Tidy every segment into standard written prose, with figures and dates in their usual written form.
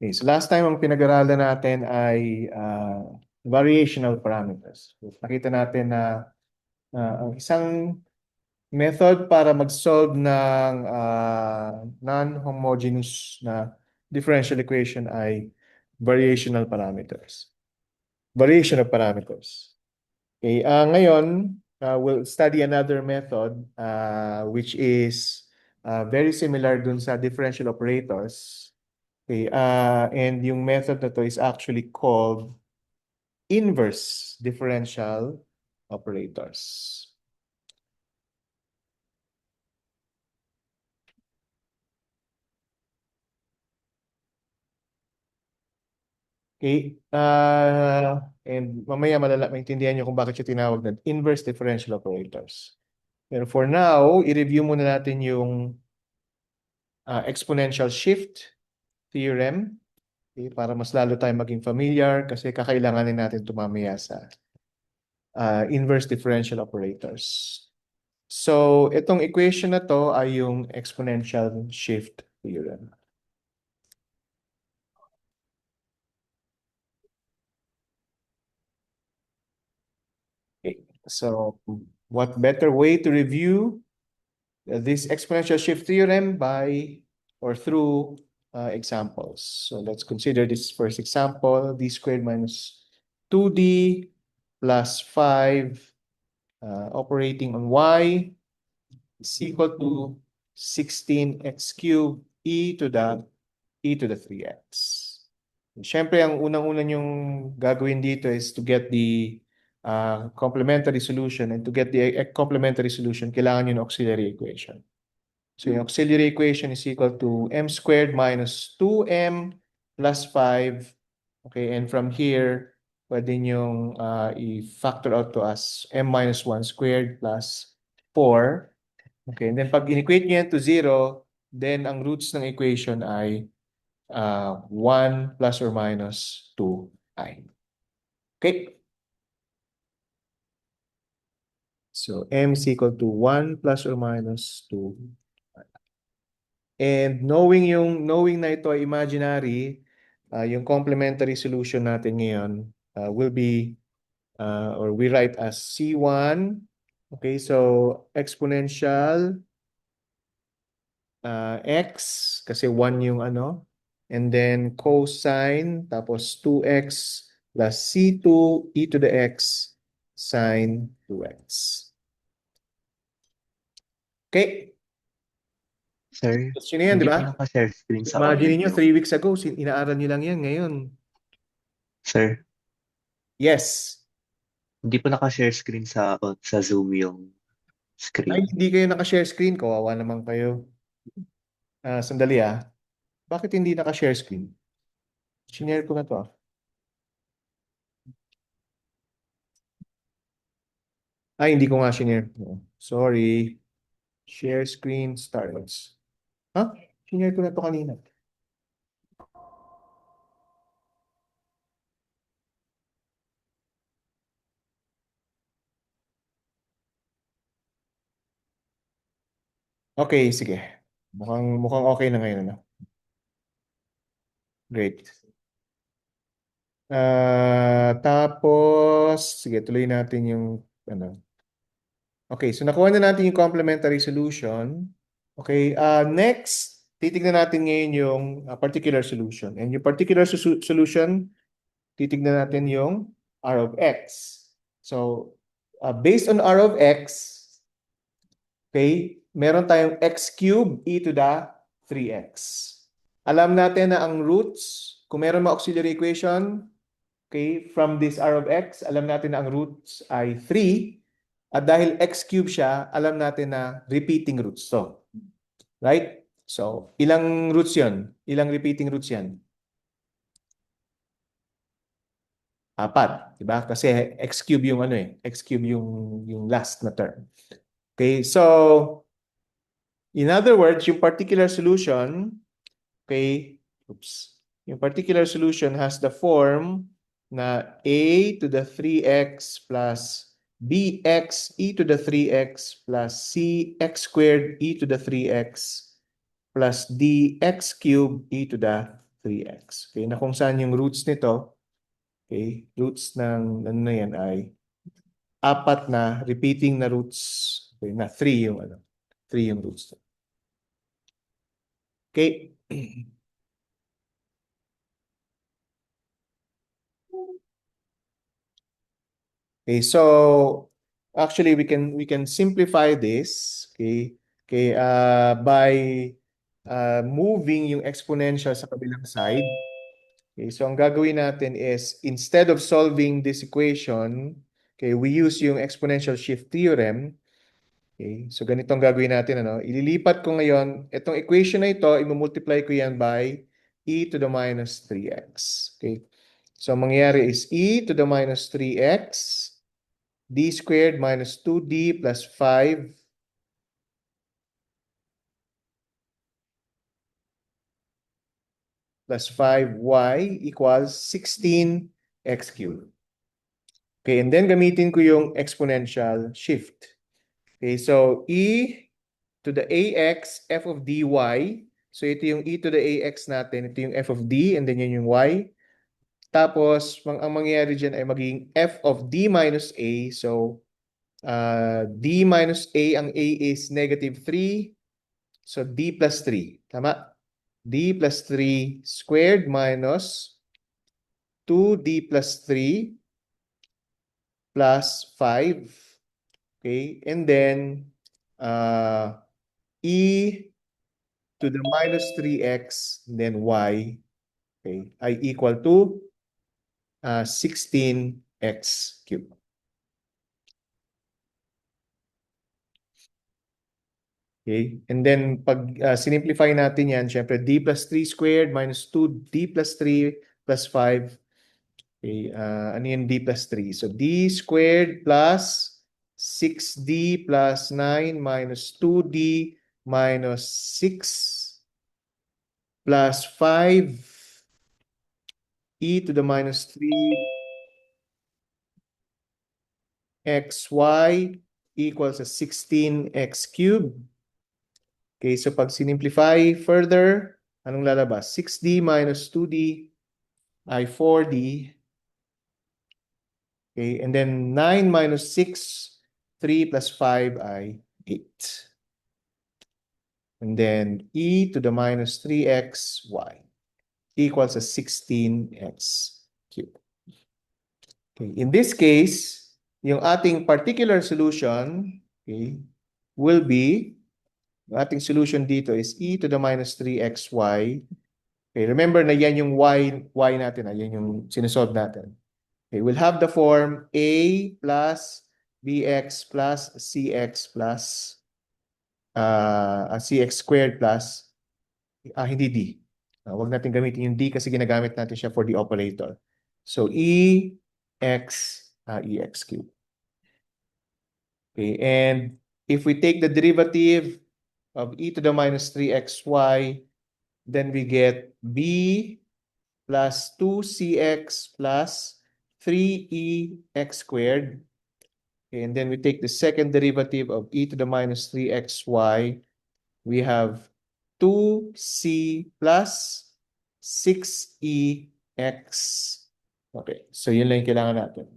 Okay, so last time ang pinag-aralan natin ay variational parameters. So, nakita natin na ang isang method para mag-solve ng non-homogeneous na differential equation ay variational parameters. Variation of parameters. Okay, ngayon, we'll study another method which is very similar dun sa differential operators. Okay, and yung method na to is actually called inverse differential operators. Okay, and mamaya maintindihan nyo kung bakit siya tinawag na inverse differential operators. Pero for now, i-review muna natin yung exponential shift theorem. Okay, para mas lalo tayo maging familiar kasi kakailanganin natin tumamaya sa inverse differential operators. So, itong equation na to ay yung exponential shift theorem. Okay. So, what better way to review this exponential shift theorem by or through examples. So, let's consider this first example, d squared minus 2d plus 5 operating on y is equal to 16x cubed e to the 3x. Siyempre, ang unang-una yung gagawin dito is to get the complementary solution. And to get the complementary solution, kailangan yung auxiliary equation. So yung auxiliary equation is equal to m squared minus 2m plus 5. Okay, and from here, pwede nyo i-factor out to us m minus 1 squared plus 4. Okay, and then pag in-equate nyo yan to 0, then ang roots ng equation ay 1 plus or minus 2i. Okay? So, m is equal to 1 plus or minus 2. And knowing na ito ay imaginary, yung complementary solution natin ngayon will be, or we write as C1. Okay, so exponential x, kasi 1 yung ano, and then cosine, tapos 2x plus C2 e to the x sine 2x. Okay? Sir, Gusto nyo yan, di hindi po ba? naka-share screen sa Imagine niyo audio. 3 weeks ago, inaaral nyo lang yan ngayon. Sir, Yes. hindi po naka-share screen sa Zoom yung Ay, screen. hindi kayo naka-share screen. Kawawa naman kayo. Sandali Bakit hindi naka-share screen? Sinare ko na to Ay, hindi ko nga sinare. Sorry. Share screen starts. Sinare ko na to kanina. Okay, sige. Mukhang okay na ngayon, ano? Great. Tapos, sige, tuloy natin yung, ano. Okay, so nakuha na natin yung complementary solution. Okay, next, titignan natin ngayon yung particular solution. And yung particular solution, titignan natin yung R of X. So, based on R of X, okay, meron tayong x cubed e to the 3x. Alam natin na ang roots, kung meron ma-auxiliary equation, okay, from this R of X, alam natin na ang roots ay 3. At dahil x cube siya, alam natin na repeating roots to. Right? So, ilang roots yon? Ilang repeating roots yan? 4, di ba? Kasi x cube yung ano x cube yung last na term. Okay, so in other words, yung particular solution, okay, yung particular solution has the form na a to the 3x plus bx e to the 3x plus cx squared e to the 3x plus dx cubed e to the 3x. Okay, na kung saan yung roots nito, okay, roots ng ano na yan ay apat na repeating na roots. Okay, na 3 yung ano, 3 yung roots. Okay. Okay, so actually we can simplify this, okay? Okay, by moving yung exponential sa kabilang side. Okay, so ang gagawin natin is instead of solving this equation, okay, we use yung exponential shift theorem. Okay, so ganito ang gagawin natin, ano? Ililipat ko ngayon itong equation na ito, i-multiply ko yan by e to the minus 3x. Okay. So ang mangyayari is e to the minus 3x d squared minus 2d plus 5 plus 5y equals 16x cubed. Okay, and then gamitin ko yung exponential shift. Okay, so e to the ax f of dy. So ito yung e to the ax natin, ito yung f of d, and then yun yung y. Tapos, ang mangyayari dyan ay magiging f of d minus a. So, d minus a, ang a is negative 3. So, d plus 3. Tama? D plus 3 squared minus 2d plus 3 plus 5. Okay? And then, e to the minus 3x, then y, okay, ay equal to 16x cubed. Okay? And then, pag sinimplify natin yan, syempre, d plus 3 squared minus 2d plus 3 plus 5. Okay, ano yung d plus 3? So, d squared plus 6d plus 9 minus 2d minus 6 plus 5 e to the minus 3xy equals a 16x cubed. Okay, so pag sinimplify further, anong lalabas? 6d minus 2d ay 4d. Okay, and then 9 minus 6, 3 plus 5 ay 8. And then e to the minus 3xy equals a 16x cubed. Okay, in this case, yung ating particular solution, okay, will be, yung ating solution dito is e to the minus 3xy. Okay, remember na yan yung y natin, yan yung sinusolve natin. Okay, we'll have the form a plus bx plus cx plus cx squared plus hindi d. Wag natin gamitin yung d kasi ginagamit natin siya for the operator. So ex cubed. Okay, and if we take the derivative of e to the minus 3xy, then we get b plus 2cx plus 3ex squared. Okay, and then we take the second derivative of e to the minus 3xy. We have 2c plus 6ex. Okay, so yun lang yung kailangan natin.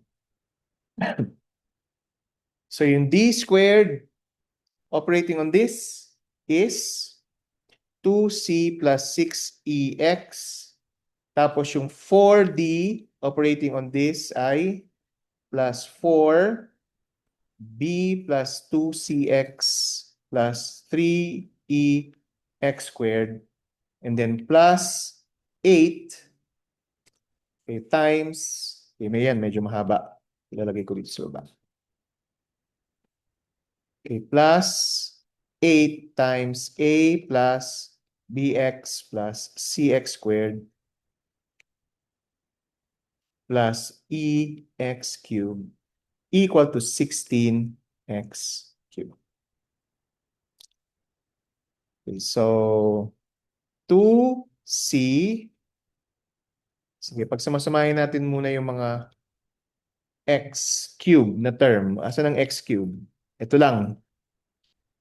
So yung d squared operating on this is 2c plus 6ex. Tapos yung 4d operating on this ay plus 4b plus 2cx plus 3ex squared. And then plus 8 okay, times, okay, may yan, medyo mahaba. Ilalagay ko dito sa baba. Okay, plus 8 times a plus bx plus cx squared plus ex cubed equal to 16x cubed. Okay, so 2c, sige, pagsamasamahin natin muna yung mga x cubed na term. Asan ang x cubed? Ito lang.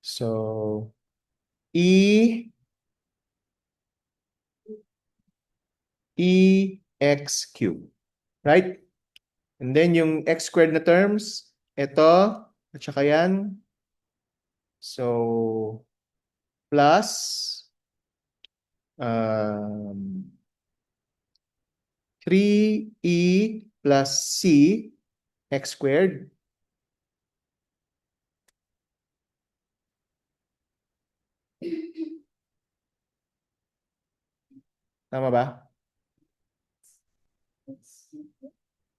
So, e EX cubed. Right? And then yung x squared na terms, ito, at saka yan. So, plus 3E plus C x squared. Tama ba?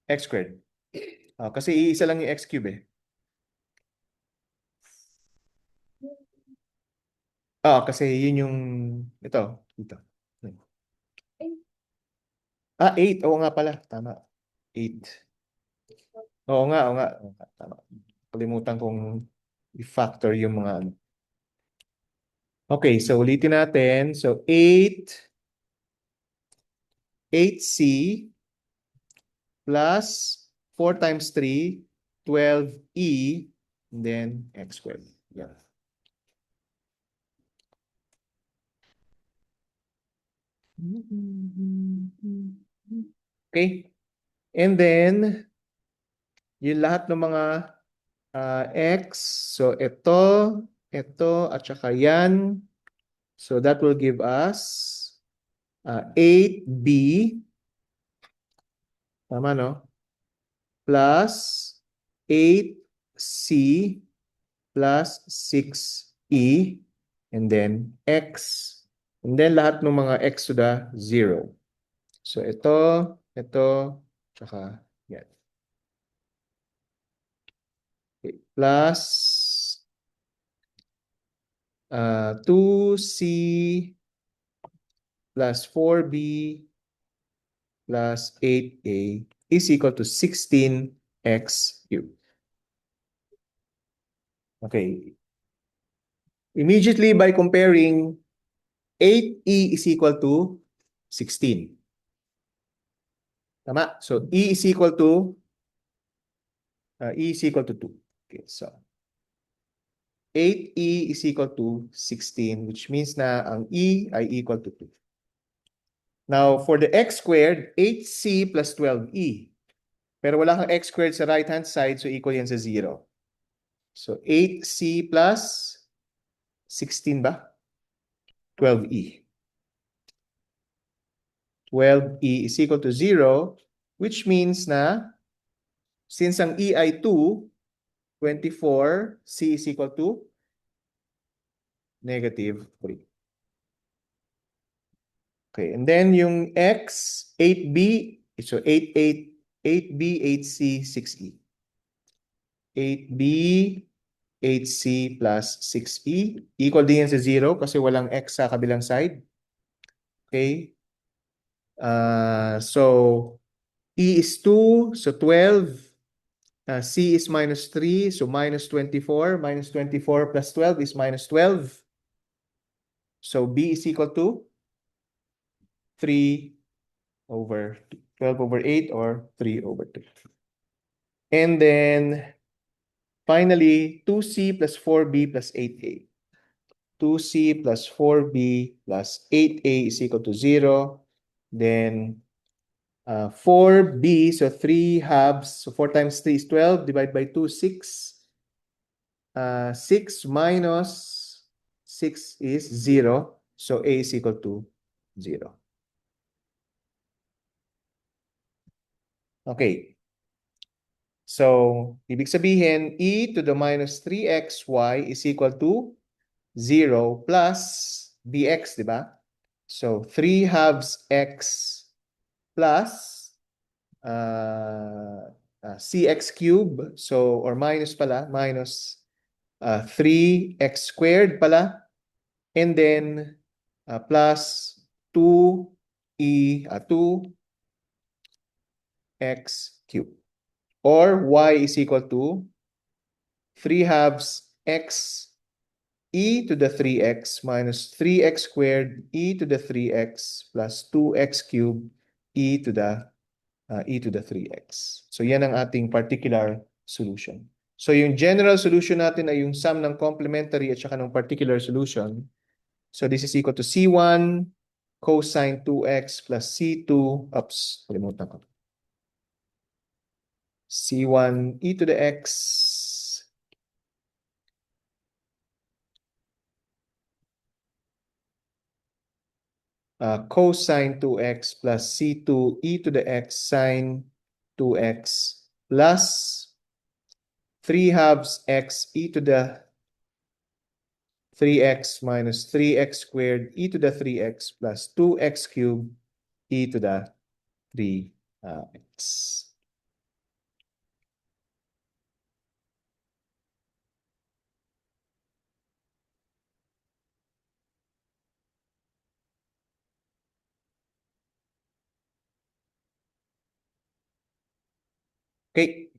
X squared. Kasi iisa lang yung x cube eh. Kasi yun yung ito, dito. 8. Oo nga pala. Tama. 8. Oo nga, oo nga. Oo nga, tama. Kalimutan kong i-factor yung mga ano. Okay, so ulitin natin. So 8C plus 4 times 3, 12E, and then x squared. Yeah. Okay. And then, yung lahat ng mga x, so ito, at saka yan. So that will give us 8b, tama no? Plus 8c plus 6e, and then x. And then lahat ng mga x to the 0. So ito, tsaka yan. Okay. Plus 2c plus 4b plus 8a is equal to 16x cubed. Okay. Immediately by comparing, 8e is equal to 16. Tama? So e is equal to 2. Okay, so 8e is equal to 16, which means na ang e ay equal to 2. Now, for the x squared, 8c plus 12e. Pero wala kang x squared sa right-hand side, so equal yan sa 0. So 8c plus 16 ba? 12e. 12e is equal to 0, which means na since ang e ay 2, 24, c is equal to negative 3. Okay, and then yung x, 8b, so 8b, 8c, 6e. 8b, 8c plus 6e. Equal din yan sa 0 kasi walang x sa kabilang side. Okay. So, e is 2, so 12. C is minus 3, so minus 24. Minus 24 plus 12 is minus 12. So, b is equal to 3 over 2. 12 over 8 or 3 over 2. And then, finally, 2c plus 4b plus 8a. 2c plus 4b plus 8a is equal to 0. Then 4b, so 3 halves, so 4 times 3 is 12, divided by 2, 6. 6 minus 6 is 0, so a is equal to 0. Okay. So, ibig sabihin, e to the minus 3xy is equal to 0 plus bx, di ba? So, 3 halves x plus cx cube, so, or minus pala, minus 3x squared pala, and then plus 2x cubed. Or y is equal to 3 halves x e to the 3x minus 3x squared e to the 3x plus 2x cubed e to the 3x. So yan ang ating particular solution. So yung general solution natin ay yung sum ng complementary at saka ng particular solution. So this is equal to C1 cosine 2x plus C2, oops, kalimutan ko. C1 e to the x cosine 2x plus C2 e to the x sine 2x plus 3 halves x e to the 3x minus 3x squared e to the 3x plus 2x cubed e to the 3x. Okay.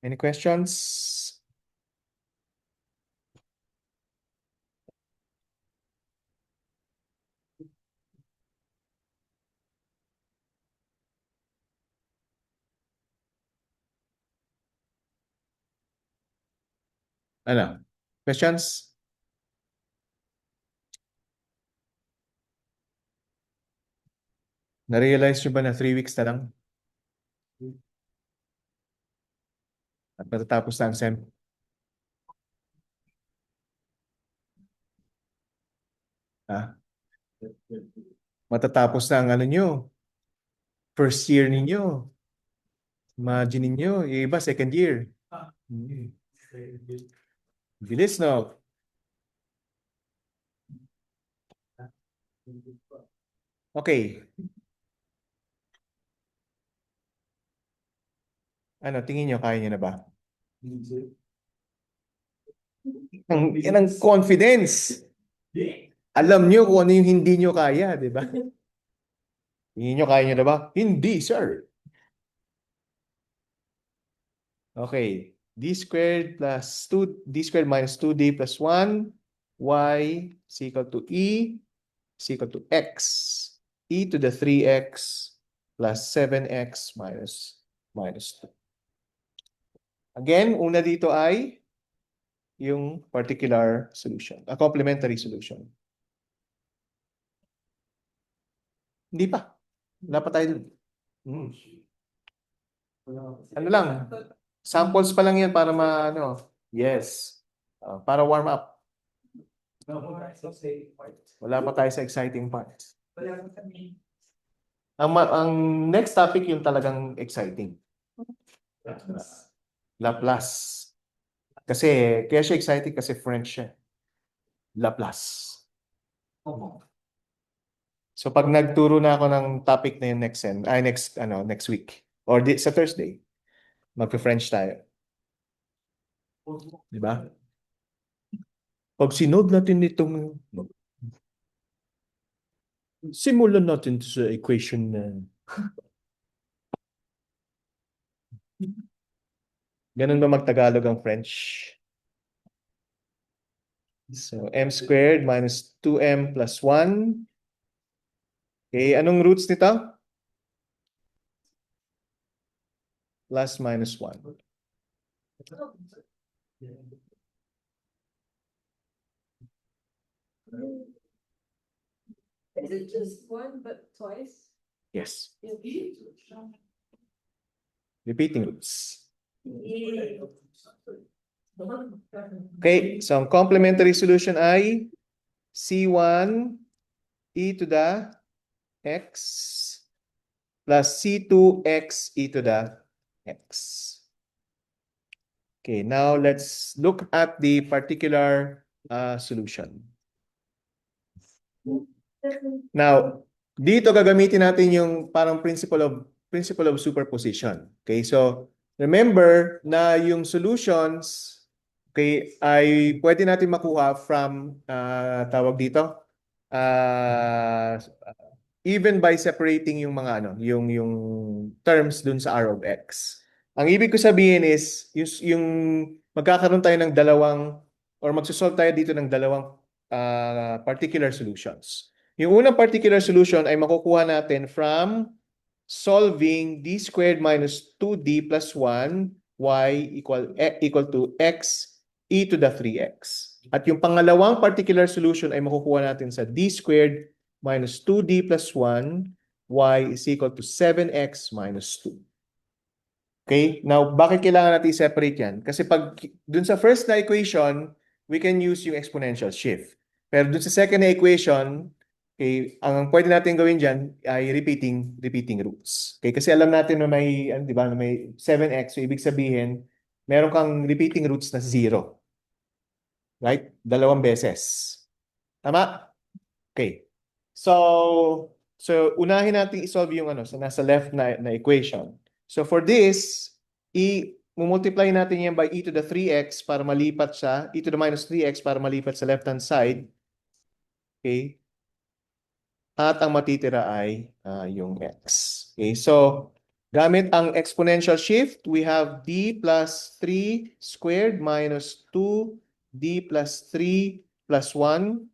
Any questions? Ano? Questions? Na-realize nyo ba na 3 weeks na lang? At matatapos na ang SEM? Ha? Matatapos na ang ano nyo? First year ninyo. Imagine ninyo, yung iba second year. Bilis, no? Okay. Ano, tingin nyo, kaya nyo na ba? Yan ang confidence. Alam nyo kung ano yung hindi nyo kaya, di ba? Tingin nyo, kaya nyo na ba? Hindi, sir. Okay. D squared plus 2, D squared minus 2D plus 1, Y is equal to E is equal to X. E to the 3X plus 7X minus 2. Again, una dito ay yung particular solution, a complementary solution. Hindi pa. Wala pa tayo dun. Ano lang, samples pa lang yan para ano, yes. Para warm up. Wala pa tayo sa exciting part. Ang next topic yung talagang exciting. Laplace. Kasi, kaya siya exciting kasi French siya. Laplace. So pag nagturo na ako ng topic na yun next week or sa Thursday, magpe-French tayo. Di ba? Pag sinod natin itong simulan natin sa equation na ganun ba magtagalog ang French? So m squared minus 2m plus 1. Okay, anong roots nito? Plus minus 1. Is it just one, but twice? Yes. Repeating roots. Okay, so ang complementary solution ay C1 e to the x plus C2x e to the x. Okay, now let's look at the particular solution. Now, dito gagamitin natin yung parang principle of superposition. Okay, so remember na yung solutions ay pwede natin makuha from tawag dito even by separating yung mga yung terms dun sa R of X. Ang ibig ko sabihin is yung magkakaroon tayo ng dalawang or magsosolve tayo dito ng dalawang particular solutions. Yung unang particular solution ay makukuha natin from solving d squared minus 2d plus 1 equal to x e to the 3x. At yung pangalawang particular solution ay makukuha natin sa d squared minus 2d plus 1 y is equal to 7x minus 2. Okay? Now, bakit kailangan natin i-separate yan? Kasi pag dun sa first na equation, we can use yung exponential shift. Pero dun sa second na equation, okay, ang pwede natin gawin dyan ay repeating roots. Okay? Kasi alam natin na may, di ba, na may 7x, so ibig sabihin, meron kang repeating roots na 0. Right? Dalawang beses. Tama? Okay. So unahin natin i-solve yung sa nasa left na equation. So for this, multiply natin yan by e to the 3x para malipat sa e to the minus 3x para malipat sa left-hand side. Okay? At ang matitira ay yung x. Okay? So gamit ang exponential shift, we have d plus 3 squared minus 2d plus 3 plus 1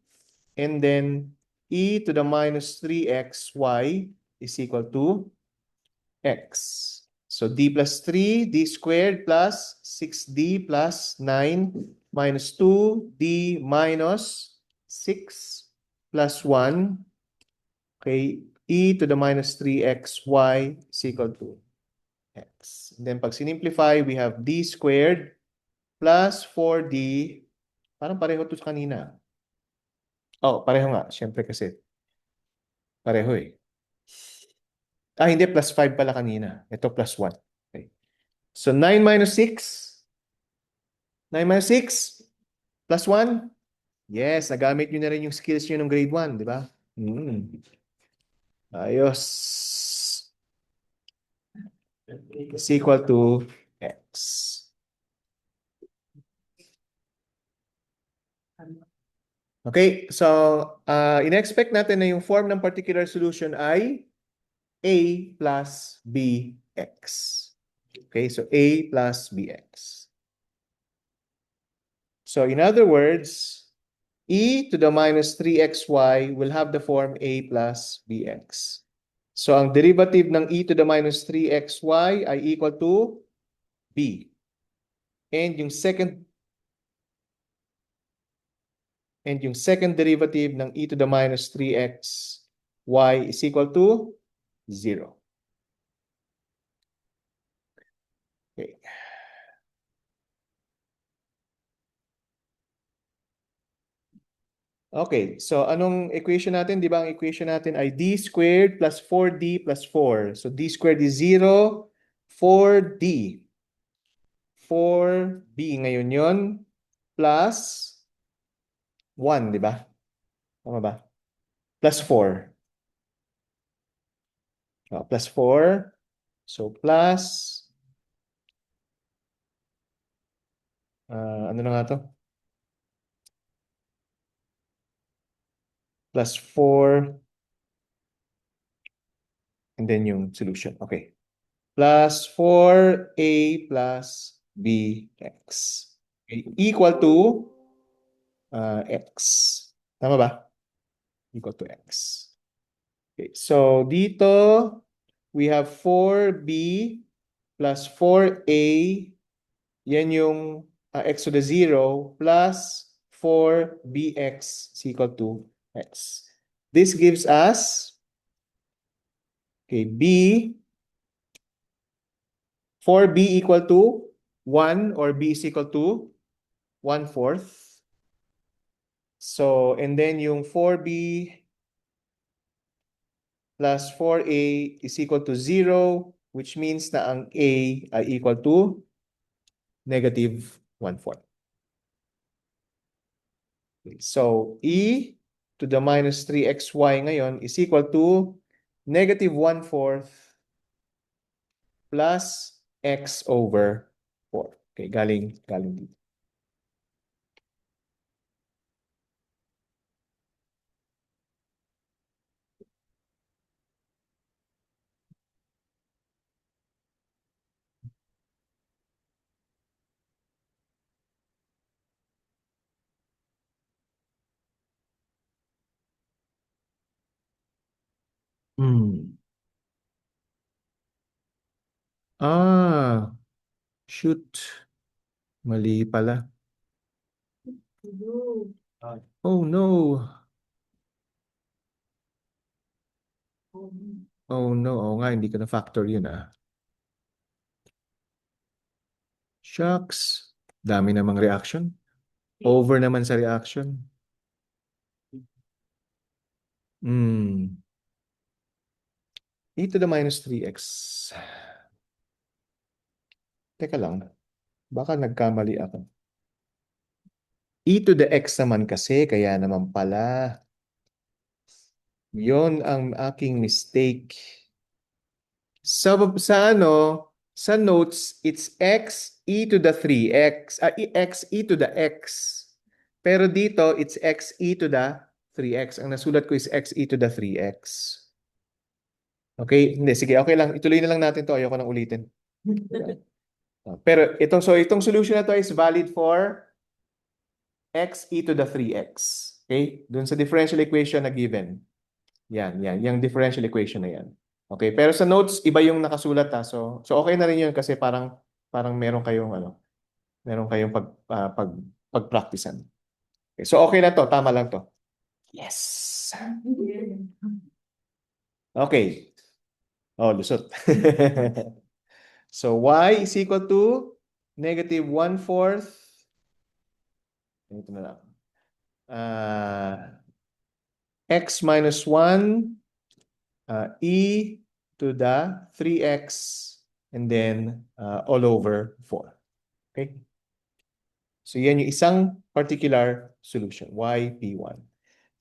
and then e to the minus 3xy is equal to x. So d plus 3, d squared plus 6d plus 9 minus 2d minus 6 plus 1. Okay, e to the minus 3xy is equal to x. And then pag sinimplify, we have d squared plus 4d. Parang pareho to sa kanina. Oh, pareho nga. Siyempre kasi pareho eh. Hindi, plus 5 pala kanina. Ito plus 1. Okay. So 9 minus 6. 9 minus 6 plus 1. Yes, nagamit nyo na rin yung skills nyo ng grade 1, di ba? Ayos. Is equal to x. Okay, so in-expect natin na yung form ng particular solution ay a plus bx. Okay, so a plus bx. So in other words, e to the minus 3xy will have the form a plus bx. So ang derivative ng e to the minus 3xy ay equal to b. And yung second derivative ng e to the minus 3xy is equal to 0. Okay. Okay, so anong equation natin? Di ba ang equation natin ay d squared plus 4d plus 4. So d squared is 0, 4d. 4b ngayon yon plus 1, di ba? Tama ba? Plus 4. Plus 4. So plus, ano na nga to? Plus 4. And then yung solution. Okay. Plus 4a plus bx. Okay. Equal to x. Tama ba? Equal to x. Okay. So dito, we have 4b plus 4a. Yan yung x to the 0 plus 4bx is equal to x. This gives us b 4b equal to 1 or b is equal to 1/4. So, and then yung 4b plus 4a is equal to 0, which means na ang a ay equal to negative 1/4. So, e to the minus 3xy ngayon is equal to negative 1/4 plus x over 4. Okay, galing dito. Ah, Shoot. Mali pala. No. Oh no. Oh no. Oo nga, hindi ko na factor yun ah. Shucks. Dami namang reaction. Over naman sa reaction. E to the minus 3x. Teka lang. Baka nagkamali ako. E to the x naman kasi, kaya naman pala. Yon ang aking mistake. Sa notes, it's x e to the 3x, x e to the x. Pero dito, it's x e to the 3x. Ang nasulat ko is x e to the 3x. Okay? Hindi, sige, okay lang. Ituloy na lang natin to. Ayoko nang ulitin. Pero itong solution na to is valid for x e to the 3x. Okay? Doon sa differential equation na given. Yan. Yung differential equation na yan. Okay, pero sa notes iba yung nakasulat ha. So okay na rin 'yun kasi parang meron kayong pagpraktisan. Okay, so okay na 'to, tama lang 'to. Yes. Okay. Oh, lusot. So y is equal to negative 1/4. Ito na lang. X minus 1 e to the 3x and then all over 4. Okay? So yan yung isang particular solution, yp1.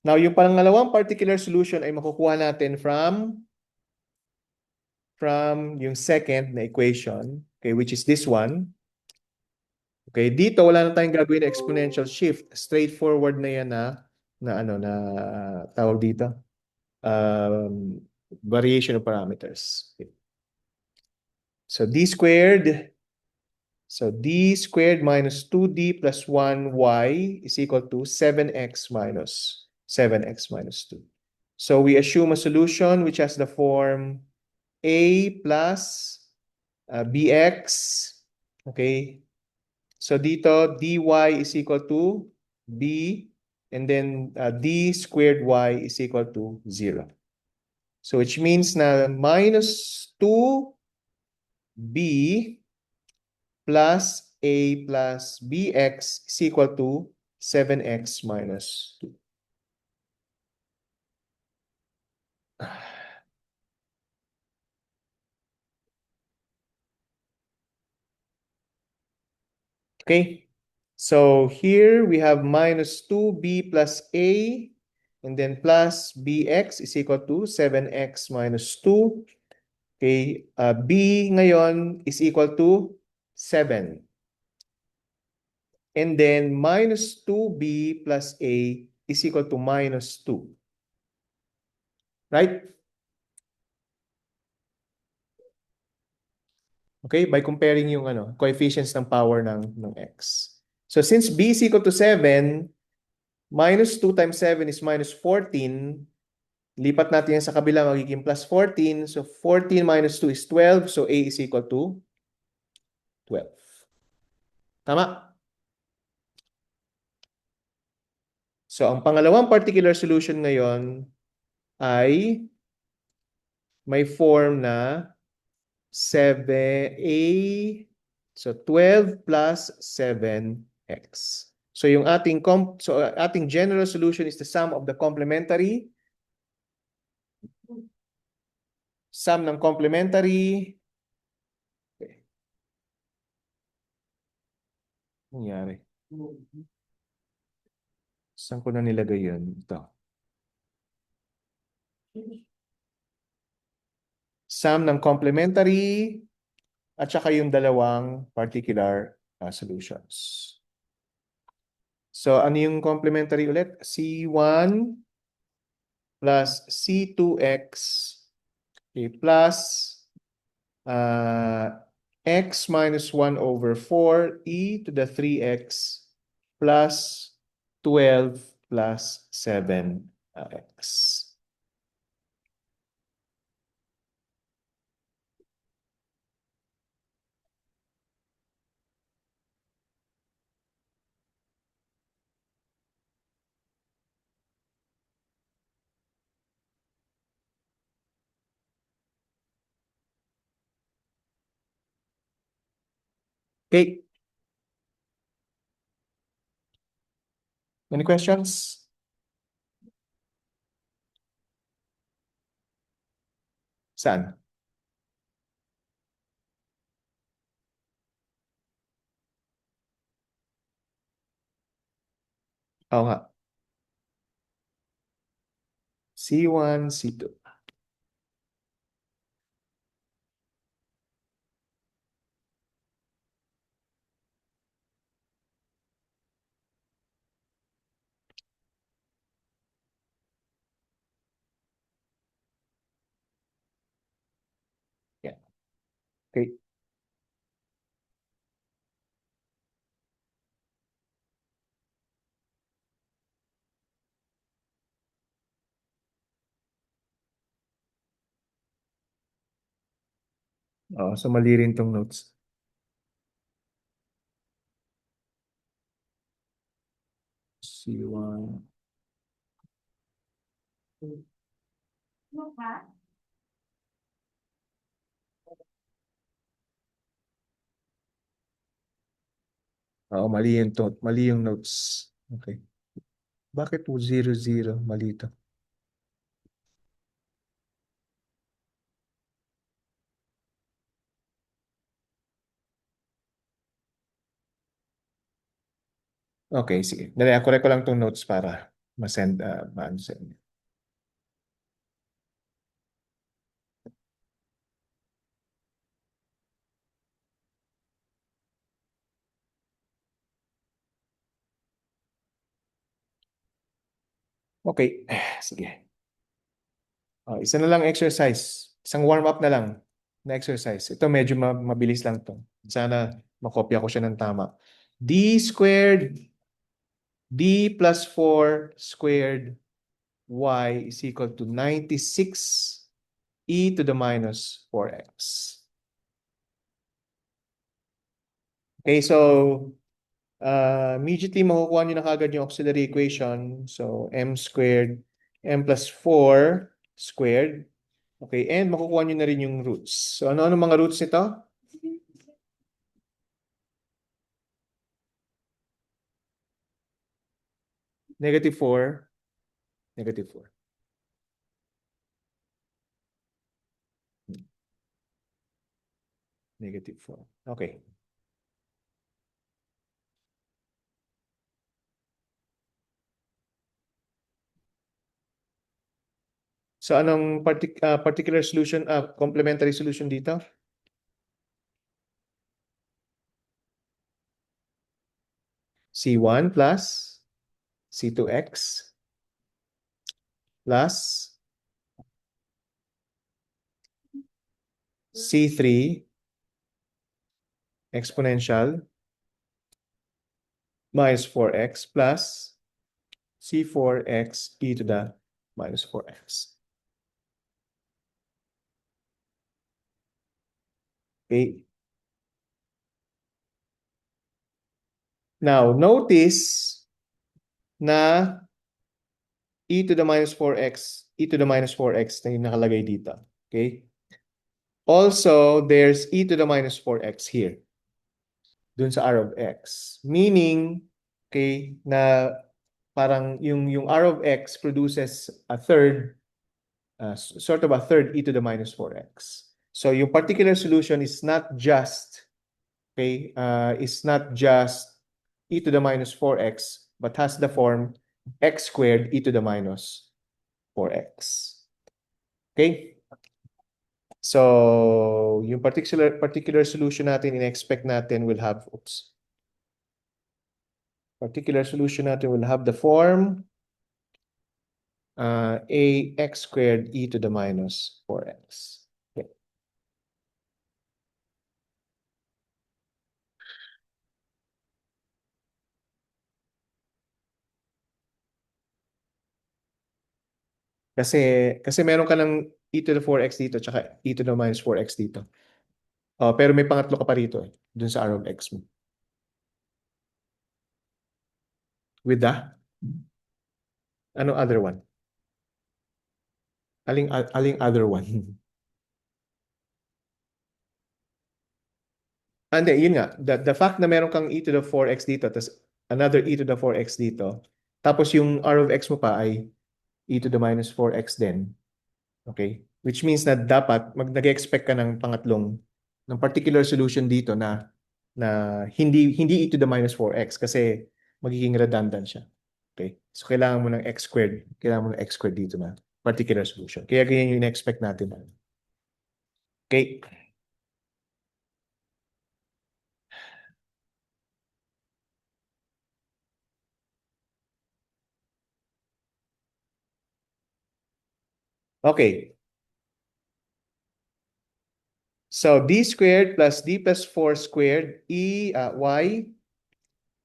Now, yung pangalawang particular solution ay makukuha natin from yung second na equation, okay, which is this one. Okay, dito wala na tayong gagawin na exponential shift. Straightforward na yan na tawag dito. Variation of parameters. Okay. So d squared minus 2d plus 1y is equal to 7x minus 2. So we assume a solution which has the form a plus bx. Okay. So dito, dy is equal to b and then d squared y is equal to 0. So which means na minus 2b plus a plus bx is equal to 7x minus 2. Okay, so here we have minus 2b plus a and then plus bx is equal to 7x minus 2. Okay, b ngayon is equal to 7. And then minus 2b plus a is equal to minus 2. Right? Okay, by comparing yung coefficients ng power ng x. So since b is equal to 7, minus 2 times 7 is minus 14. Lipat natin yan sa kabila, magiging plus 14. So 14 minus 2 is 12. So a is equal to 12. Tama? So ang pangalawang particular solution ngayon ay may form na 7a, so 12 plus 7x. So yung ating general solution is the sum of the complementary. Sum ng complementary. Okay. Nangyari. Saan ko na nilagay yun? Ito. Sum ng complementary at saka yung dalawang particular solutions. So, ano yung complementary ulit? C1 plus C2x okay, plus x minus 1 over 4 e to the 3x plus 12 plus 7x. Okay. Any questions? Saan? Oo nga. C1, C2. Yeah. Okay. Oh, so mali rin tong notes. C1. Oo, mali yung notes. Okay. Bakit po 0, 0? Mali ito. Okay, sige. Dali, correct ko lang tong notes para ma-send, ma-send. Okay, sige. Isa na lang exercise. Isang warm-up na lang na exercise. Ito medyo mabilis lang to. Sana makopya ko siya ng tama. D squared, D plus 4 squared y is equal to 96 e to the minus 4x. Okay, so immediately makukuha nyo na kagad yung auxiliary equation. So m squared, m plus 4 squared. Okay, and makukuha nyo na rin yung roots. So ano-ano mga roots nito? -4, -4. -4. Okay. So anong particular solution, complementary solution dito? C1 plus C2x plus C3 exponential minus 4x plus C4x e to the minus 4x. Okay. Now, notice na e to the minus 4x, e to the minus 4x na yung nakalagay dito. Okay? Also, there's e to the minus 4x here. Dun sa r of x. Meaning, okay, na parang yung r of x produces a third, sort of a third e to the minus 4x. So yung particular solution is not just, okay, is not just e to the minus 4x, but has the form x squared e to the minus 4x. Okay? So, yung particular solution natin, in-expect natin will have, particular solution natin will have the form ax squared e to the minus 4x. Okay. Kasi meron ka ng e to the 4x dito tsaka e to the minus 4x dito. Pero may pangatlo ka pa rito dun sa r of x mo. With the ano other one? Aling other one? Hindi, yun nga. The fact na meron kang e to the 4x dito, tapos another e to the 4x dito, tapos yung r of x mo pa ay e to the minus 4x din. Okay? Which means na dapat nag-expect ka ng ng particular solution dito na hindi e to the minus 4x kasi magiging redundant siya. Okay? So kailangan mo ng x squared. Kailangan mo ng x squared dito na particular solution. Kaya ganyan yung in-expect natin. Okay? Okay. So d squared plus d plus 4 squared y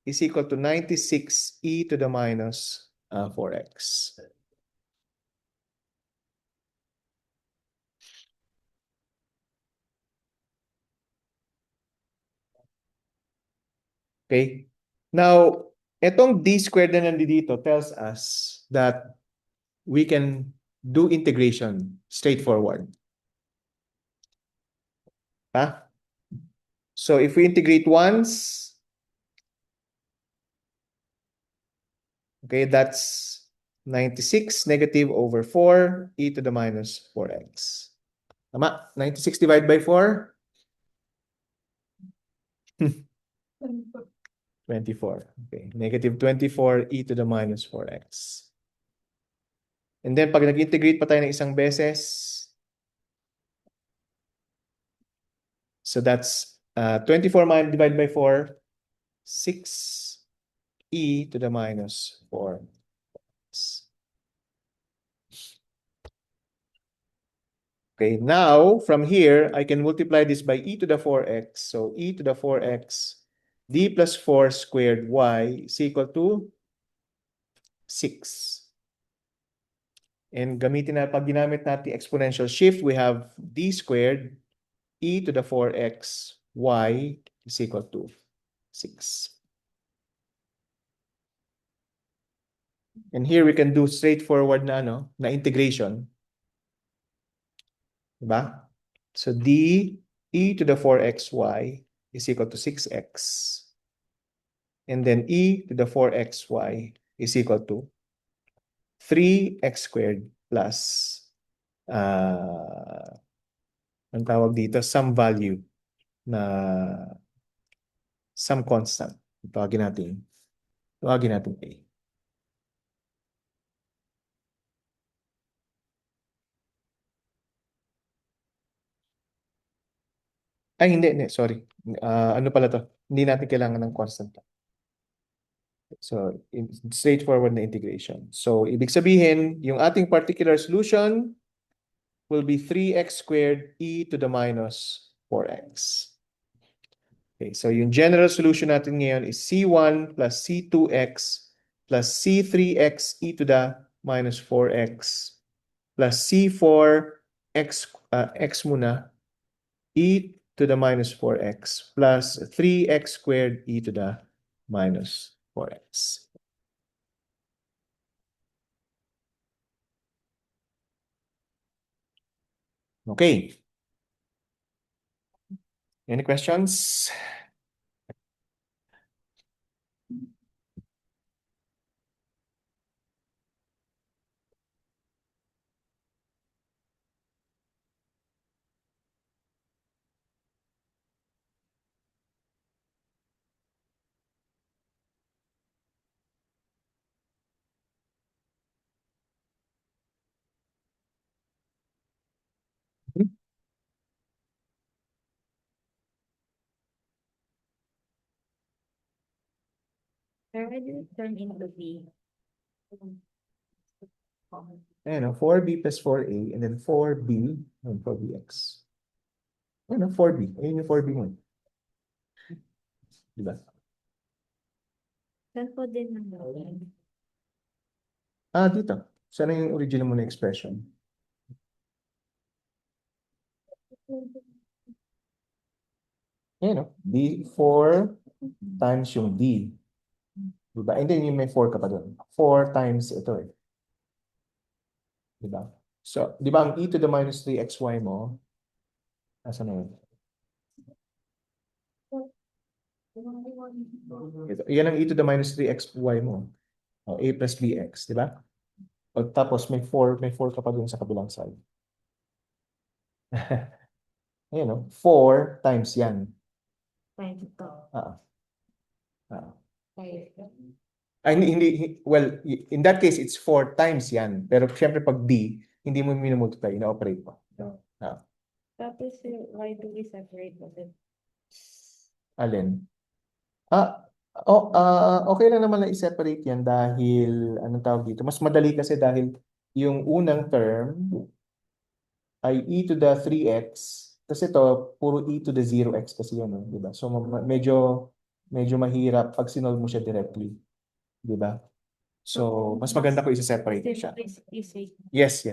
is equal to 96 e to the minus 4x. Okay? Now, itong d squared na nandito tells us that we can do integration straightforward. Ha? So if we integrate once, okay, that's 96 negative over 4 e to the minus 4x. Tama? 96 divided by 4? 24. Okay. Negative 24 e to the minus 4x. And then, pag nag-integrate pa tayo ng isang beses, so that's 24 divided by 4, 6 e to the minus 4x. Okay, now, from here, I can multiply this by e to the 4x. So, e to the 4x, d plus 4 squared y is equal to 6. And pag ginamit natin exponential shift, we have d squared e to the 4x y is equal to 6. And here we can do straightforward na integration. Diba? So d e to the 4xy is equal to 6x. And then e to the 4xy is equal to 3x squared plus ang tawag dito, some value na some constant. Tawagin natin A. Ay, hindi, sorry. Ano pala to? Hindi natin kailangan ng constant. So, straightforward na integration. So, ibig sabihin, yung ating particular solution will be 3x squared e to the minus 4x. Okay, so yung general solution natin ngayon is C1 plus C2x plus C3x e to the minus 4x plus C4 x muna e to the minus 4x plus 3x squared e to the minus 4x. Okay. Any questions? Where did it turn into B? Ayan, 4b plus 4a and then 4b and 4bx. Ayan, 4b. Ayun yung 4b mo. Diba? Saan po din ang gawin? Dito. Sana yung original mo na expression. Ayan, d4 times yung d. Diba? And then yung may 4 ka pa doon. 4 times ito eh. Diba? So, di ba ang e to the minus 3xy mo, nasa na yun? Yan ang e to the minus 3xy mo. O, a plus bx, di ba? O, tapos may 4 ka pa dun sa kabilang side. Ayan o, 4 times yan. Times ito. Ah, ah. Five. Ay, well, in that case, it's 4 times yan. Pero syempre pag d, hindi mo minumultiply, ina-operate pa. Ah, Tapos, why do we separate it? alin? Okay lang naman na i-separate yan dahil, anong tawag dito? Mas madali kasi dahil yung unang term ay e to the 3x. Kasi ito, puro e to the 0x kasi yan, di ba? So, medyo mahirap pag sinolve mo siya directly. Di ba? So, mas maganda ko isa-separate siya. Yes.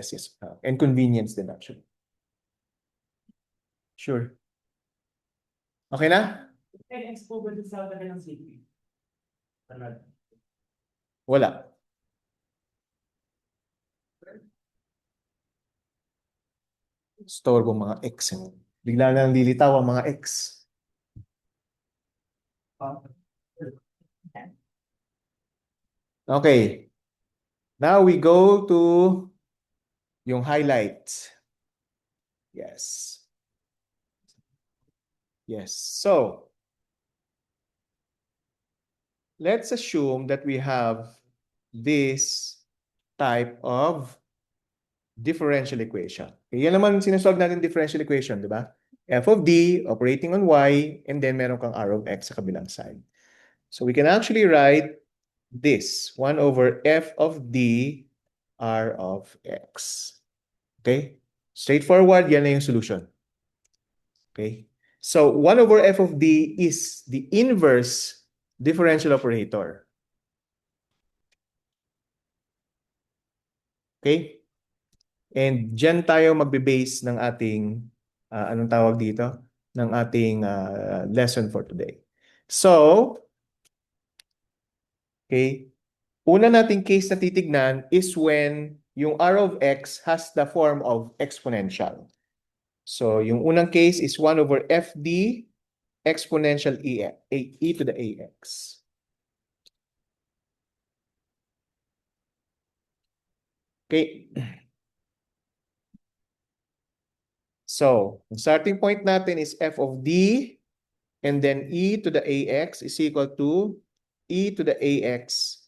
And convenience din actually. Sure. Okay na? Wala. Storbo mga X. Bigla na lang lilitaw ang mga X. Okay. Now we go to yung highlights. Yes. So, let's assume that we have this type of differential equation. Okay, yan naman sinasolve natin differential equation, di ba? F of d operating on y, and then meron kang r of x sa kabilang side. So we can actually write this, 1 over f of d r of x. Okay? Straightforward, yan na yung solution. Okay? So 1 over f of d is the inverse differential operator. Okay? And dyan tayo magbe-base ng ating, anong tawag dito? Ng ating lesson for today. So, okay, una nating case na titignan is when yung r of x has the form of exponential. So, yung unang case is 1 over fd exponential e to the ax. Okay. So, ang starting point natin is f of d and then e to the ax is equal to e to the ax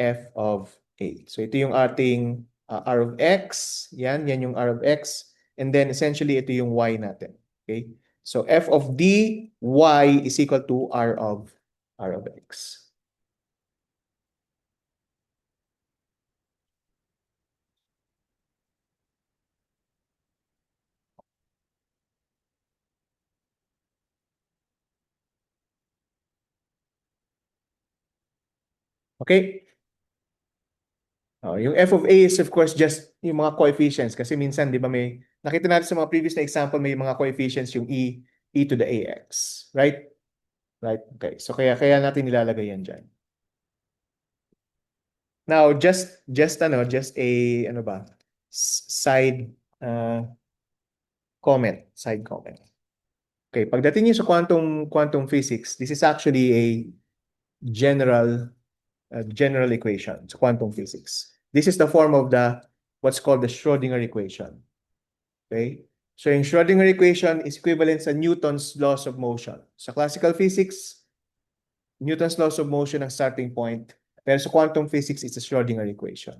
f of a. So, ito yung ating r of x. Yan yung r of x. And then, essentially, ito yung y natin. Okay? So, f of d, y is equal to r of x. Okay? Yung f of a is of course just yung mga coefficients kasi minsan di ba may nakita natin sa mga previous na example may mga coefficients yung e to the ax, right? Right? Okay. So kaya natin nilalagay yan diyan. Now just a side comment. Okay, pagdating niyo sa quantum physics, this is actually a general equation sa quantum physics. This is the form of what's called the Schrödinger equation. Okay? So yung Schrödinger equation is equivalent sa Newton's laws of motion. Sa classical physics, Newton's laws of motion ang starting point. Pero sa quantum physics, it's a Schrödinger equation.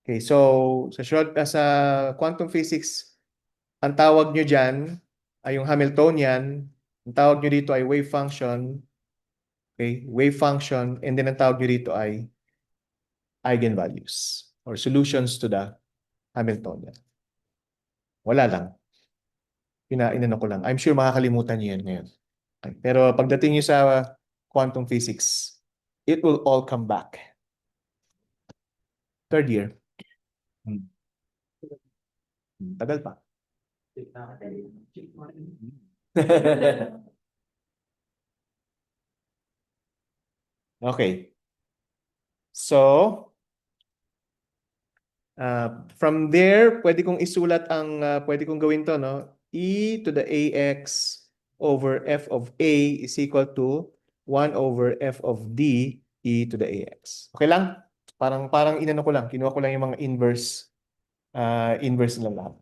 Okay, so sa quantum physics, ang tawag nyo dyan ay yung Hamiltonian. Ang tawag nyo dito ay wave function. Okay, wave function. And then ang tawag nyo dito ay eigenvalues or solutions to the Hamiltonian. Wala lang. Inano ko lang. I'm sure makakalimutan niyo yan ngayon. Okay. Pero pagdating niyo sa quantum physics, it will all come back. Third year. Tagal pa. Okay. So, from there, pwede kong isulat pwede kong gawin to, no? E to the ax over f of a is equal to 1 over f of d e to the ax. Okay lang? Parang inano ko lang, kinuha ko lang yung mga inverse lang lahat.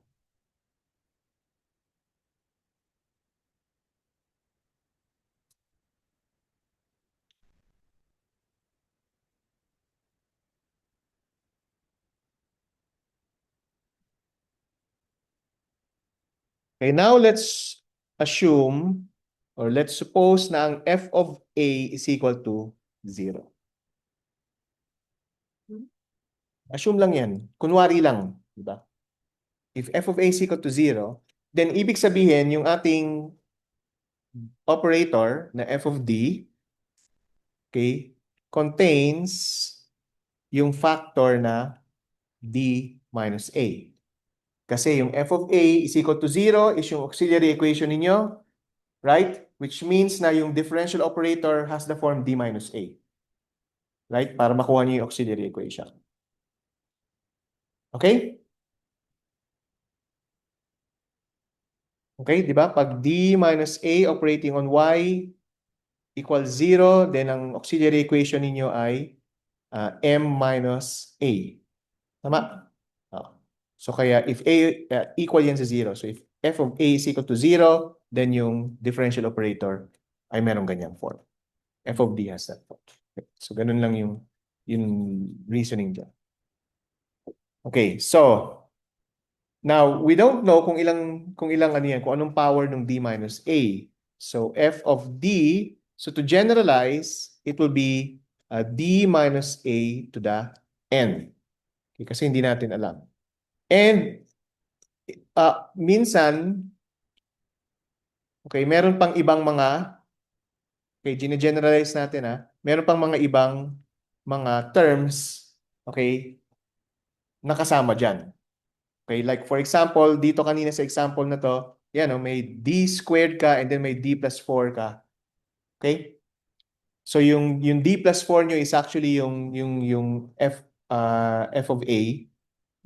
Okay, now let's assume or let's suppose na ang f of a is equal to 0. Assume lang yan. Kunwari lang, di ba? If f of a is equal to 0, then ibig sabihin yung ating operator na f of d, okay, contains yung factor na d minus a. Kasi yung f of a is equal to 0 is yung auxiliary equation ninyo, right? Which means na yung differential operator has the form d minus a. Right? Para makuha niyo yung auxiliary equation. Okay? Okay, di ba? Pag d minus a operating on y equals 0, then ang auxiliary equation ninyo ay m minus a. Tama? So kaya if a equal yan sa 0, so if f of a is equal to 0, then yung differential operator ay merong ganyang form. F of d has that form. Okay. So ganun lang yung reasoning dyan. Okay, so now we don't know kung ilang ano yan, kung anong power ng d minus a. So f of d, so to generalize, it will be d minus a to the n. Okay, kasi hindi natin alam. And minsan, okay, meron pang ibang mga, okay, gine-generalize natin meron pang mga ibang mga terms, okay, nakasama dyan. Okay, like for example, dito kanina sa example na to, yan may d squared ka and then may d plus 4 ka. Okay? So yung d plus 4 nyo is actually yung f of a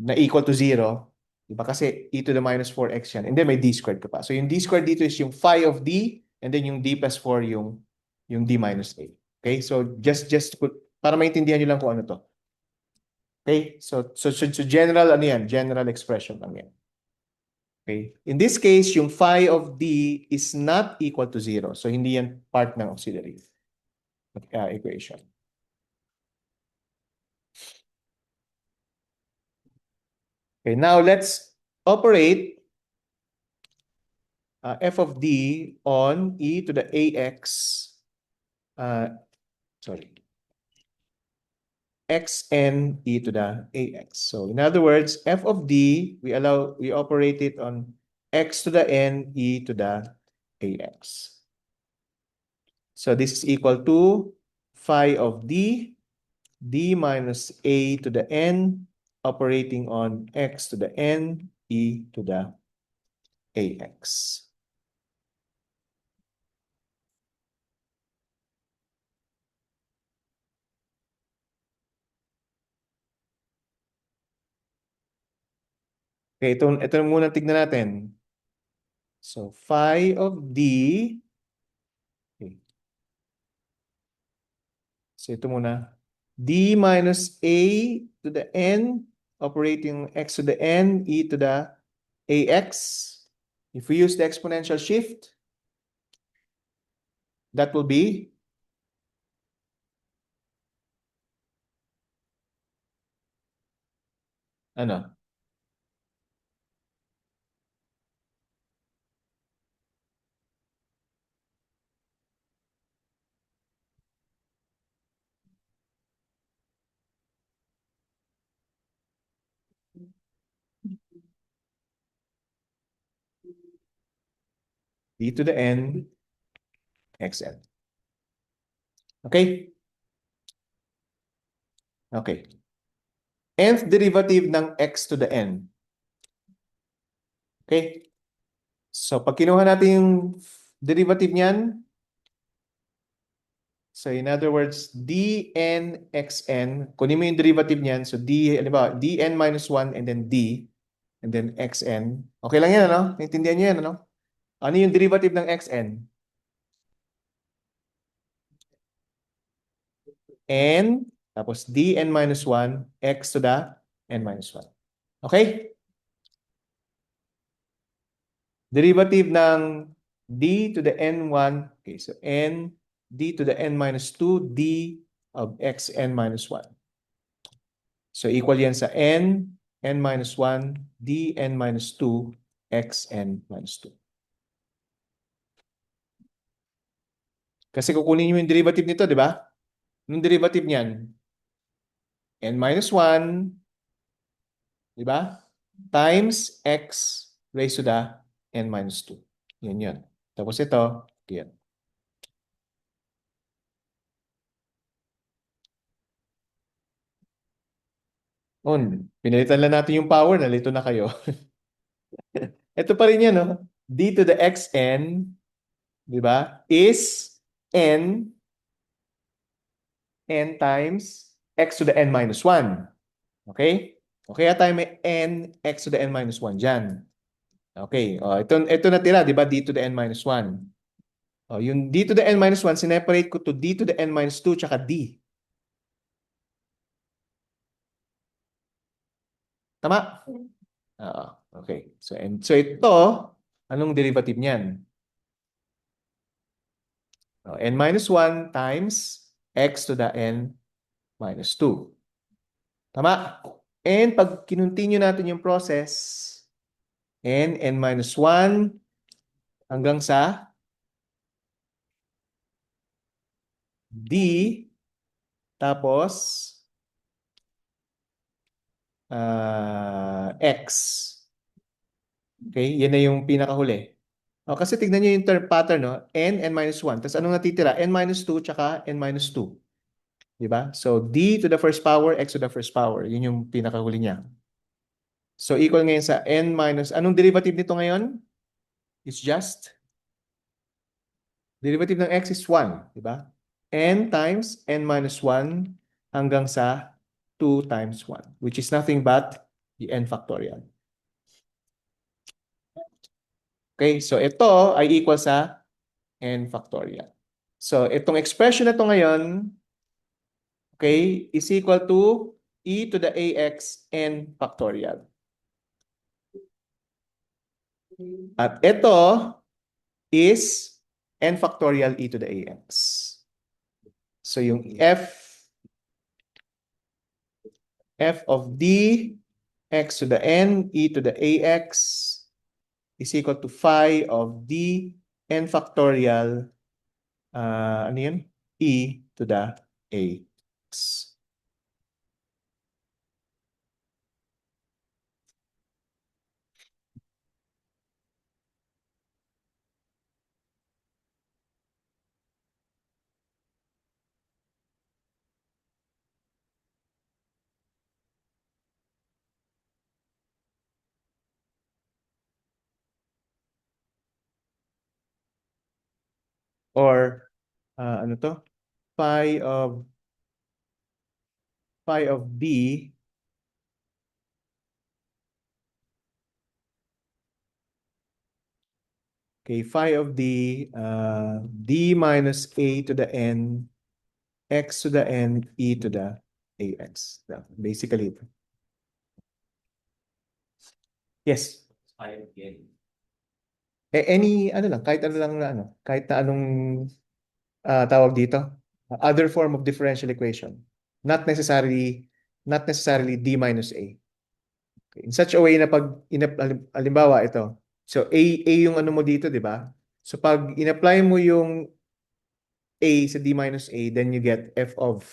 na equal to 0. Diba? Kasi e to the minus 4x yan. And then may d squared ka pa. So yung d squared dito is yung phi of d and then yung d plus 4 yung d minus a. Okay? So just para maintindihan nyo lang kung ano to. Okay? So general ano yan? General expression lang yan. Okay? In this case, yung phi of d is not equal to 0. So hindi yan part ng auxiliary equation. Okay, now let's operate f of d on e to the ax, xn e to the ax. So in other words, f of d, we operate it on x to the n e to the ax. So this is equal to phi of d minus a to the n operating on x to the n e to the ax. Okay, ito muna tignan natin. So phi of d, okay. So ito muna, d minus a to the n operating x to the n e to the ax. If we use the exponential shift, that will be ano? D to the n xn. Okay? Okay. Nth derivative ng x to the n. Okay? So pag kinuha natin yung derivative niyan, so in other words, dn xn, kunin mo yung derivative niyan, so halimbawa, dn minus 1 and then d, and then xn. Okay lang yan, ano? Naintindihan niyo yan, ano? Ano yung derivative ng xn? n, tapos dn minus 1, x to the n minus 1. Okay? Derivative ng d to the n1, okay, so n, d to the n minus 2, d of xn minus 1. So equal yan sa n minus 1, dn minus 2, xn minus 2. Kasi kukunin nyo yung derivative nito, di ba? Yung derivative niyan, n minus 1, di ba? Times x raised to the n minus 2. Yan yun. Tapos ito, yan. Pinalitan lang natin yung power, nalito na kayo. Ito pa rin yan, no? D to the xn, di ba? Is n times x to the n minus 1. Okay? O kaya tayo may n x to the n minus 1 dyan. Okay. O, ito natira, di ba? D to the n minus 1. O, yung d to the n minus 1, sineparate ko to d to the n minus 2 tsaka d. Tama? Oo. Okay. So ito, anong derivative niyan? N minus 1 times x to the n minus 2. Tama? And pag kinontinue natin yung process, n minus 1 hanggang sa d, tapos x. Okay? Yan na yung pinakahuli. Kasi tignan nyo yung term pattern, no? N minus 1. Tapos anong natitira? N minus 2 tsaka n minus 2. Diba? So, d to the first power, x to the first power. Yun yung pinakahuli niya. So, equal ngayon sa n minus... Anong derivative nito ngayon? It's just... Derivative ng x is 1. Diba? N times n minus 1 hanggang sa 2 times 1. Which is nothing but the n factorial. Okay, so ito ay equal sa n factorial. So, itong expression na ito ngayon, okay, is equal to e to the ax n factorial. At ito is n factorial e to the ax. So, yung f of d x to the n e to the ax is equal to phi of d n factorial ano yun? E to the ax. Or ano to? Phi of d okay, phi of d d minus a to the n x to the n e to the ax. Basically ito. Yes. Any ano lang, kahit ano lang na ano, kahit na anong tawag dito, other form of differential equation. Not necessarily d minus a. Okay. In such a way na pag halimbawa ito. So a yung ano mo dito, 'di ba? So pag in-apply mo yung a sa d minus a, then you get f of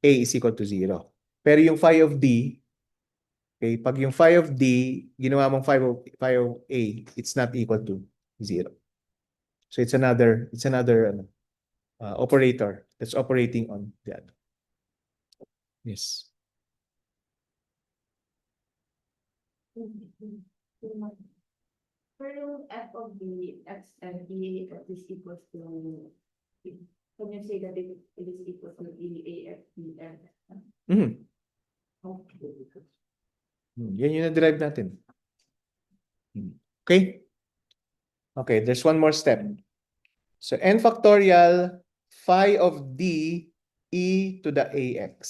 a is equal to 0. Pero yung phi of d, okay, pag yung phi of d, ginawa mong phi of a, it's not equal to 0. So it's another operator that's operating on that. Yes. For yung f of the x and e is equals to, can you say that it is equal to e a f e n? Okay. Yan yung na-derive natin. Okay? Okay, there's one more step. So n factorial phi of d e to the ax.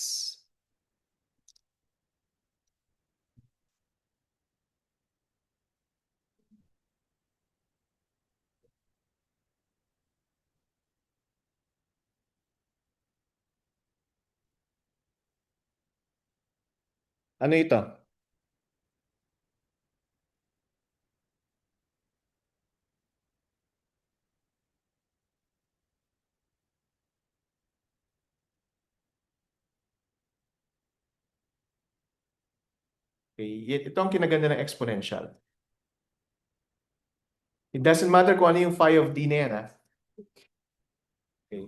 Ano ito? Okay, ito ang kinaganda ng exponential. It doesn't matter kung ano yung phi of d na yan, ha? Okay.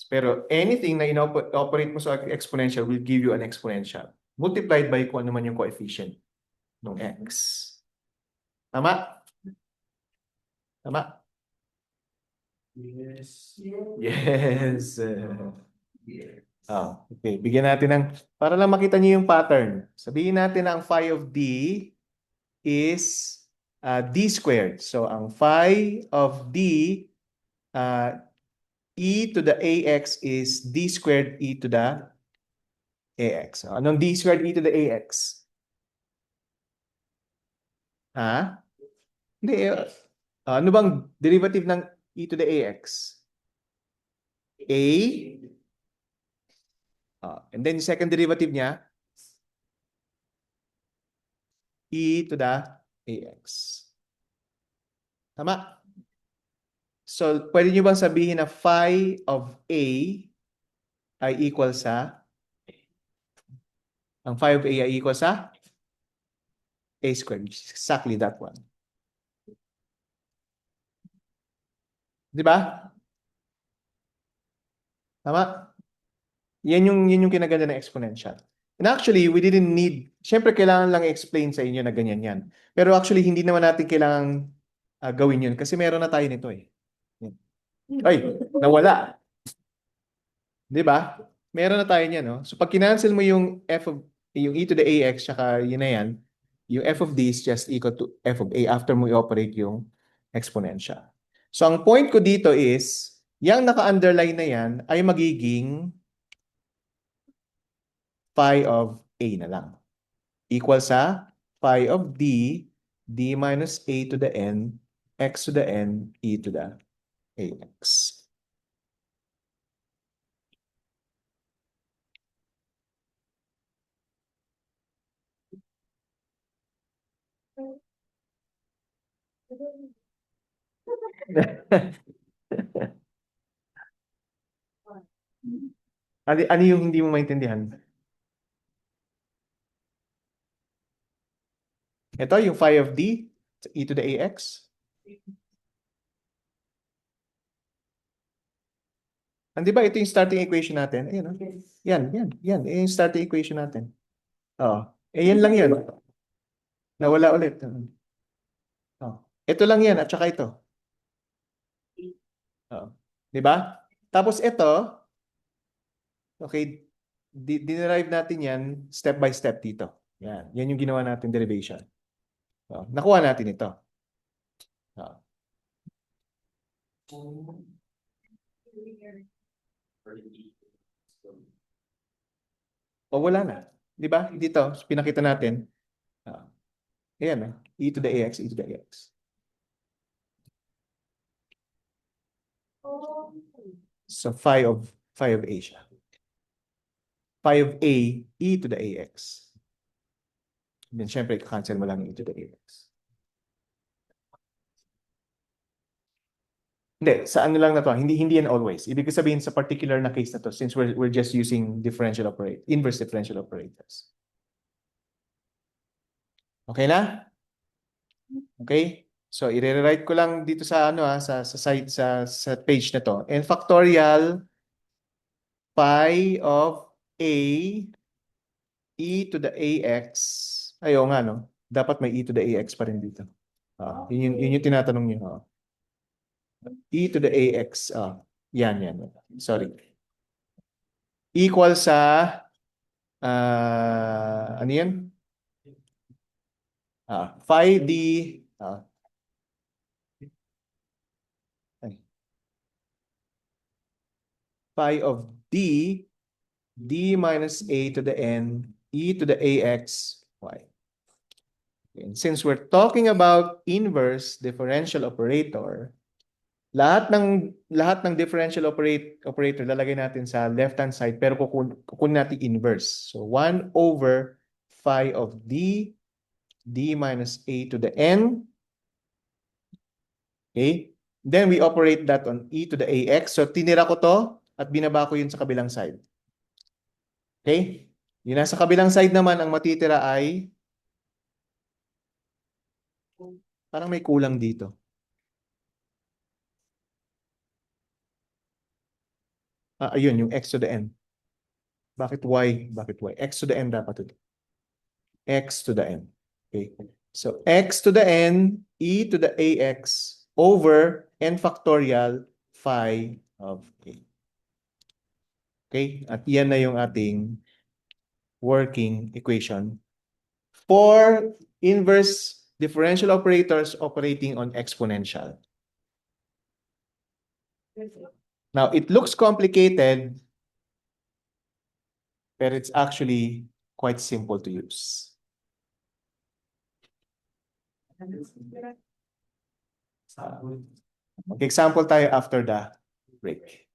Pero anything na ino-operate mo sa exponential will give you an exponential. Multiplied by kung ano man yung coefficient ng x. Tama? Tama? Yes. Yes. Okay. Bigyan natin ng, para lang makita niyo yung pattern. Sabihin natin na ang phi of d is d squared. So, ang phi of d, e to the ax is d squared e to the ax. Anong d squared e to the ax? Ha? Hindi. Ano bang derivative ng e to the ax? A. And then second derivative niya, e to the ax. Tama? So, pwede nyo bang sabihin na phi of a ay equal sa, ang phi of a ay equal sa a squared, which is exactly that one. Di ba? Tama? Yan yung kinaganda ng exponential. And actually, we didn't need, syempre kailangan lang i-explain sa inyo na ganyan yan. Pero actually, hindi naman natin kailangan gawin yun kasi meron na tayo nito eh. Ay, nawala. Di ba? Meron na tayo niyan, no? So pag kinancel mo yung yung e to the ax, tsaka yun na yan, yung f of d is just equal to f of a after mo i-operate yung exponential. So ang point ko dito is, yung naka-underline na yan ay magiging phi of a na lang. Equal sa phi of d, d minus a to the n, x to the n, e to the ax. Ano yung hindi mo maintindihan? Ito yung phi of d, e to the ax. Di ba ito yung starting equation natin? Ayan, Yes. yan. Yan yung starting equation natin. Oo. Yan lang yun. Nawala ulit. Ito lang yan at saka ito. Di ba? Tapos ito, okay, dinerive natin yan step by step dito. Yan yung ginawa natin derivation. Nakuha natin ito. O wala na. Di ba? Dito, pinakita natin. Ayan, e to the ax, e to the ax. So phi of a siya. Phi of a, e to the ax. Then syempre, cancel mo lang e to the ax. Hindi, sa ano lang na to, hindi yan always. Ibig sabihin sa particular na case na to, since we're just using inverse differential operators. Okay na? Okay? So i-rewrite ko lang dito sa ano sa site sa page na to. And factorial phi of a e to the ax. Ayaw nga no. Dapat may e to the ax pa rin dito. Yun yung tinatanong niyo. E to the ax. Yan. Sorry. Equal sa ano yan? Phi d phi of d minus a to the n e to the ax y. And since we're talking about inverse differential operator, lahat ng differential operator lalagay natin sa left-hand side pero kukunin natin inverse. So 1 over phi of d minus a to the n. Okay? Then we operate that on e to the ax. So tinira ko to at binaba ko yun sa kabilang side. Okay? Yung nasa kabilang side naman, ang matitira ay parang may kulang dito. Ayun, yung x to the n. Bakit y? Bakit y? X to the n dapat ito. X to the n. Okay. So x to the n, e to the ax over n factorial phi of a. Okay? At yan na yung ating working equation for inverse differential operators operating on exponential. Now, it looks complicated, but it's actually quite simple to use. Example tayo after the break.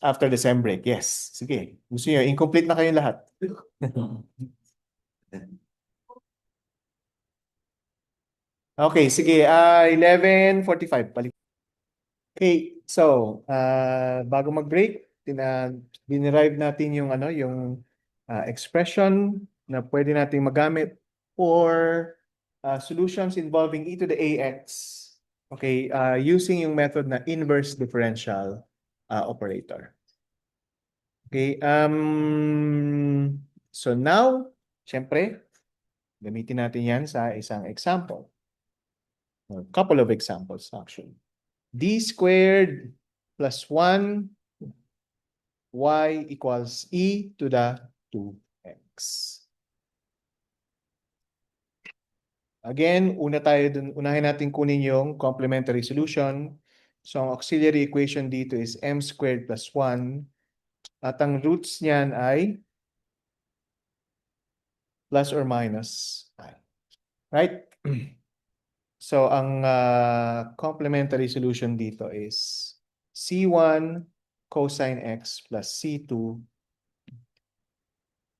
After the sem break, yes. Sige. Gusto nyo, incomplete na kayong lahat. Okay, sige. 11:45. Okay, so bago mag-break, dinerive natin yung expression na pwede nating magamit for solutions involving e to the ax. Okay, using yung method na inverse differential operator. Okay, so now, syempre, gamitin natin yan sa isang example. A couple of examples actually. D squared plus 1 y equals e to the 2x. Again, unahin natin kunin yung complementary solution. So, ang auxiliary equation dito is m squared plus 1. At ang roots niyan ay plus or minus I. Right? So, ang complementary solution dito is C1 cosine x plus C2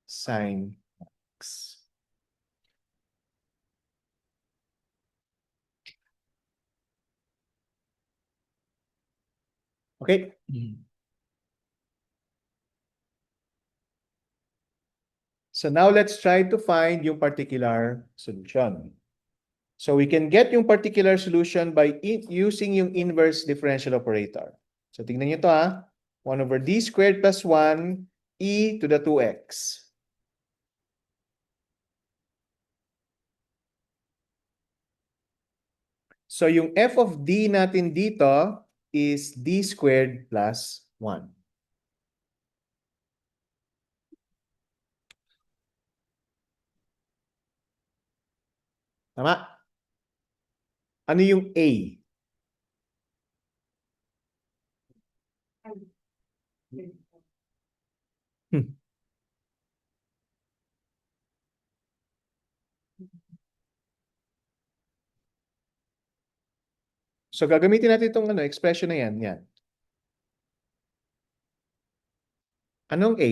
sine x. Okay? So now let's try to find yung particular solution. So we can get yung particular solution by using yung inverse differential operator. So tingnan nyo to 1 over d squared plus 1 e to the 2x. So yung f of d natin dito is d squared plus 1. Tama? Ano yung a? So gagamitin natin itong expression na yan. Yan. Anong a?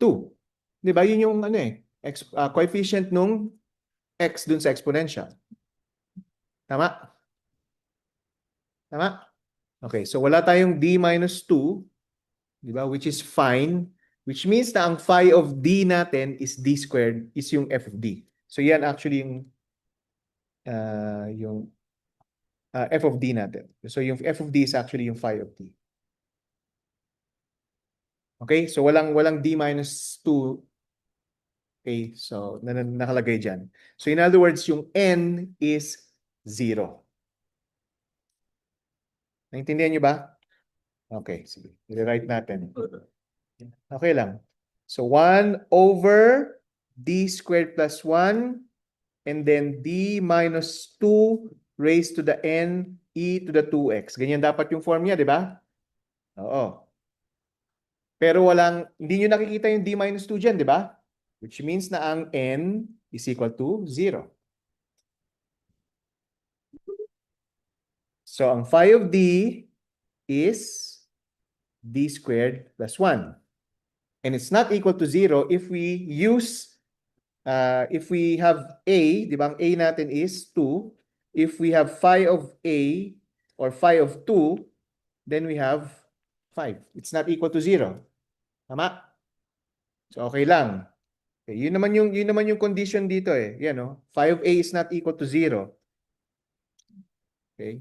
2. Di ba? Yun yung coefficient nung x dun sa exponential. Tama? Tama? Okay, so wala tayong d minus 2, di ba? Which is fine. Which means na ang phi of d natin is d squared, is yung f of d. So yan actually yung f of d natin. So yung f of d is actually yung phi of d. Okay, so walang d minus 2. Okay, so nakalagay dyan. So in other words, yung n is 0. Naintindihan nyo ba? Okay, sige. I-write natin. Okay lang. So 1 over d squared plus 1 and then d minus 2 raised to the n e to the 2x. Ganyan dapat yung form niya, di ba? Oo. Pero hindi nyo nakikita yung D minus 2 dyan, di ba? Which means na ang N is equal to 0. So, ang phi of D is D squared plus 1. And it's not equal to 0 if we have A, di ba? Ang A natin is 2. If we have phi of A or phi of 2, then we have 5. It's not equal to 0. Tama? So, okay lang. Okay, yun naman yung condition dito eh. Yan, no? Phi of A is not equal to 0. Okay?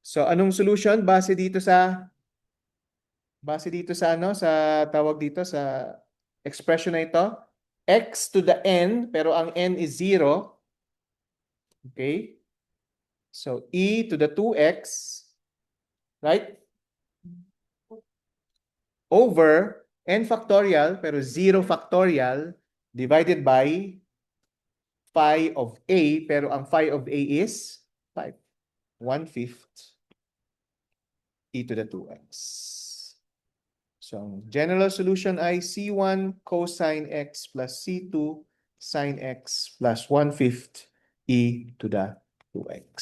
So, anong solution base dito sa tawag dito sa expression na ito? X to the N, pero ang N is 0. Okay? So, E to the 2X, right? Over N factorial, pero 0 factorial, divided by phi of A, pero ang phi of A is 5. 1/5 E to the 2X. So, ang general solution ay C1 cosine X plus C2 sine X plus 1/5 E to the 2X.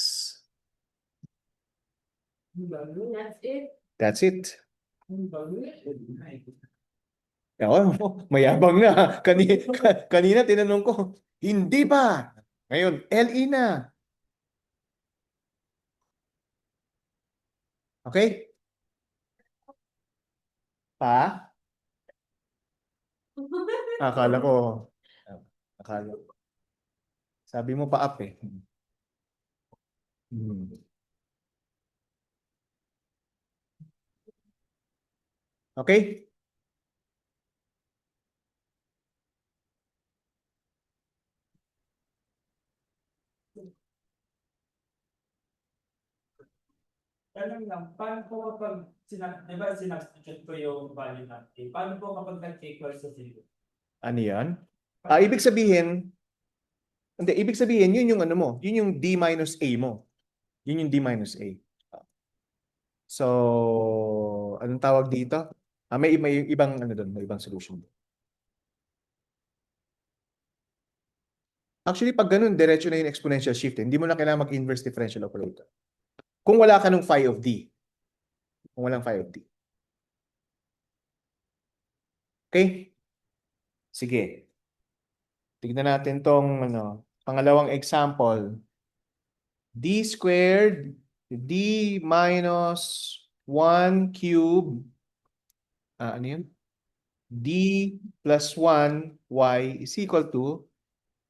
That's it. That's it. Oo, mayabang na. Kanina tinanong ko, hindi pa. Ngayon, LE na. Okay? Pa? Akala ko. Akala ko. Sabi mo pa up eh. Hmm. Okay? Tanong lang, paano po kapag, di ba sinubstitute ko yung value natin? Paano po kapag nag-equal sa 0? Ano yan? Ibig sabihin, yun yung ano mo, yun yung D minus A mo. Yun yung D minus A. So, anong tawag dito? May ibang ano doon, may ibang solution. Actually, pag ganun, diretso na yung exponential shift. Hindi mo na kailangan mag-inverse differential operator. Kung wala ka ng phi of D. Kung walang phi of D. Okay? Sige. Tignan natin tong pangalawang example. D squared, D minus 1 cube, ano yun? D plus 1 y is equal to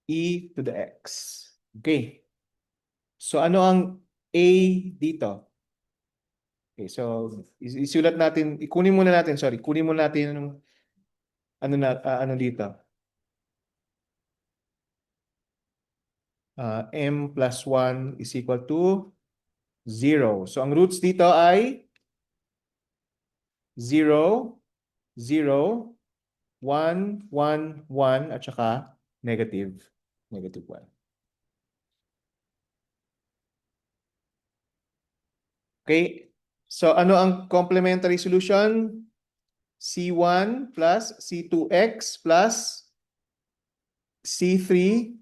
e to the x. Okay. So ano ang a dito? Okay, so isulat natin, kunin muna natin yung ano dito? M plus 1 is equal to 0. So ang roots dito ay 0, 0, 1, 1, 1, at saka negative 1. Okay? So ano ang complementary solution? C1 plus C2x plus C3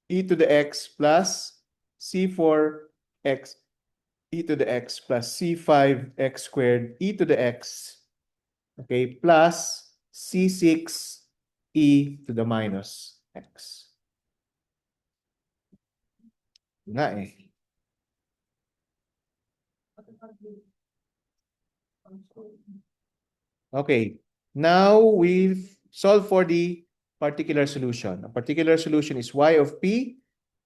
e to the x plus C4x e to the x plus C5x squared e to the x, okay, plus C6 e to the minus x. Nga eh. Okay, now we've solved for the particular solution. A particular solution is y of p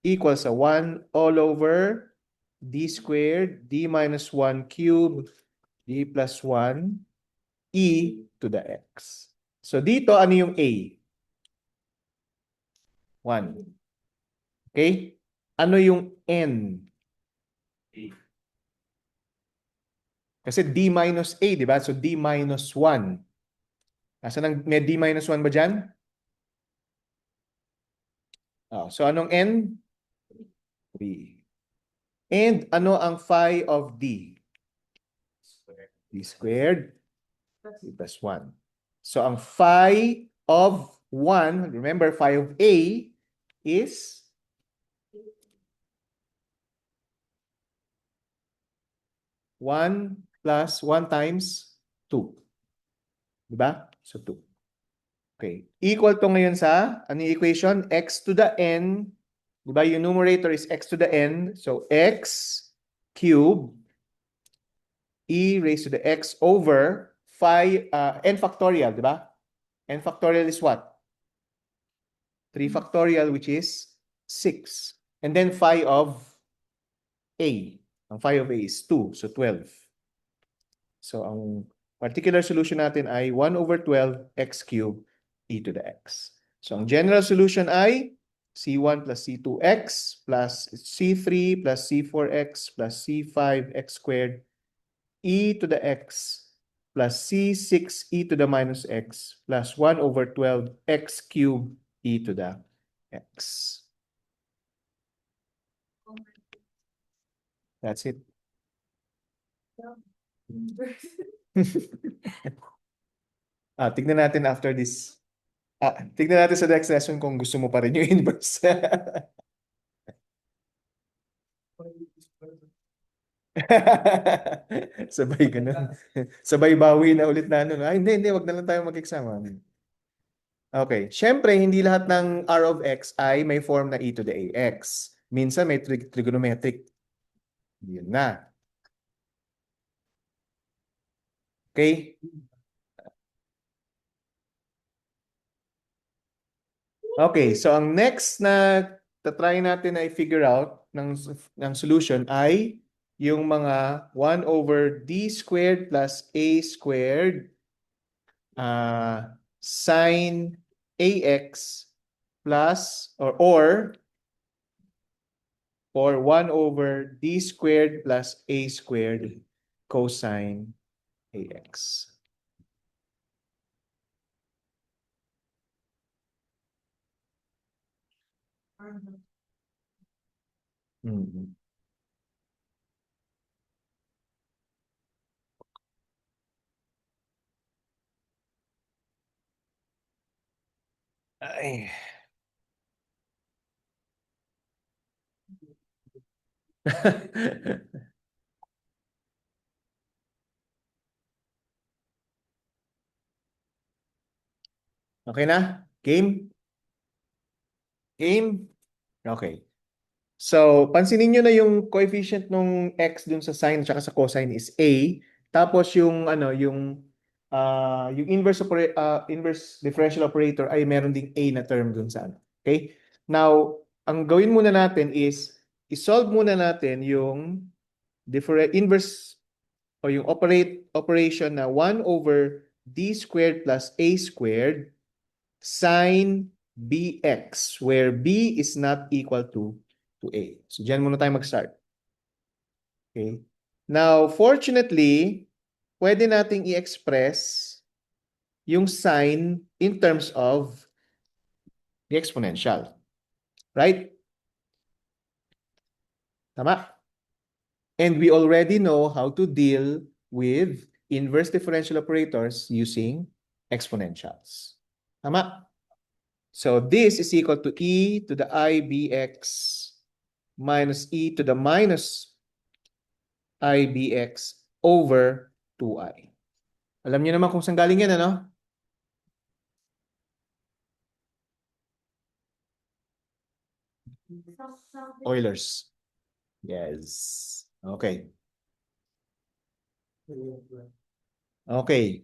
equals 1 all over d squared, d minus 1 cubed, d plus 1, e to the x. So dito, ano yung a? 1. Okay? Ano yung n? Kasi d minus a, di ba? So d minus 1. May d minus 1 ba dyan? So anong n? 3. And ano ang phi of D? D squared plus 1. So ang phi of 1, remember phi of A is 1 plus 1 times 2. Diba? So 2. Okay. Equal to ngayon sa, ano yung equation? X to the n. Diba? Yung numerator is x to the n. So x cubed e raised to the x over phi, n factorial, diba? N factorial is what? 3 factorial, which is 6. And then phi of A. Ang phi of A is 2. So 12. So ang particular solution natin ay 1 over 12 x cubed e to the x. So ang general solution ay C1 plus C2x plus C3 plus C4x plus C5x squared e to the x plus C6 e to the minus x plus 1 over 12 x cubed e to the x. That's it. Tignan natin after this. Tignan natin sa next lesson kung gusto mo pa rin yung inverse. Sabay ganun. Sabay bawi na ulit na ano. Hindi, wag na lang tayo mag-exam. Okay. Siyempre, hindi lahat ng R of X ay may form na e to the ax. Minsan may trigonometric. Yun na. Okay? Okay, so ang next na tatry natin ay figure out ng solution ay yung mga 1 over d squared plus a squared sine ax plus or 1 over d squared plus a squared cosine ax. Mhm. Ay. Okay na? Game? Game? Okay. So, pansinin nyo na yung coefficient ng x dun sa sine at sa cosine is a. Tapos yung yung inverse differential operator ay meron ding a na term dun sa ano. Okay? Now, ang gawin muna natin is i-solve muna natin yung inverse o yung operation na 1 over d squared plus a squared sine bx, where b is not equal to a. So, dyan muna tayo mag-start. Okay. Now, fortunately, pwede nating i-express yung sign in terms of the exponential. Right? Tama? And we already know how to deal with inverse differential operators using exponentials. Tama? So, this is equal to e to the I bx minus e to the minus I bx over 2i. Alam niyo naman kung saan galing yan, ano? Eulers. Yes. Okay. Okay.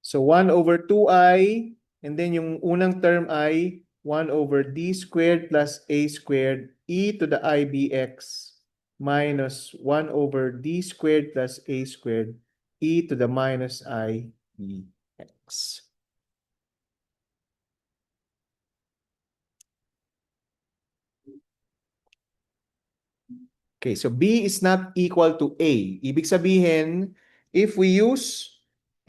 So 1 over 2i, and then yung unang term ay 1 over d squared plus a squared e to the I bx minus 1 over d squared plus a squared e to the minus I bx. Okay, so b is not equal to a. Ibig sabihin, if we use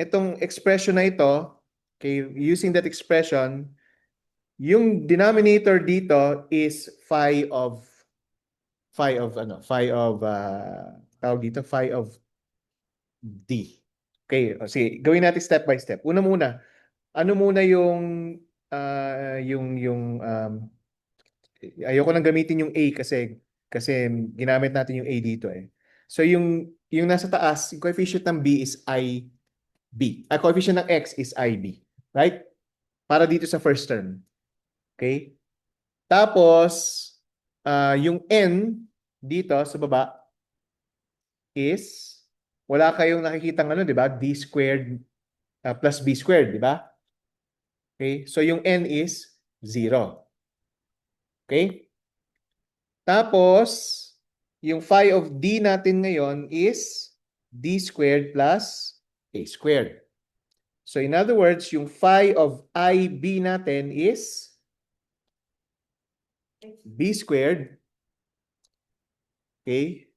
itong expression na ito, okay, using that expression, Yung denominator dito is tawag dito, phi of D. Okay, sige, gawin natin step by step. Una muna, ano muna ayoko nang gamitin yung A kasi ginamit natin yung A dito eh. So yung nasa taas, yung coefficient ng B is IB. Coefficient ng X is IB, right? Para dito sa first term. Okay? Tapos yung N dito sa baba is wala kayong nakikitang ano, 'di ba? D squared plus B squared, di ba? Okay? So yung N is 0. Okay? Tapos, yung phi of D natin ngayon is D squared plus A squared. So in other words, yung phi of IB natin is B squared. Okay?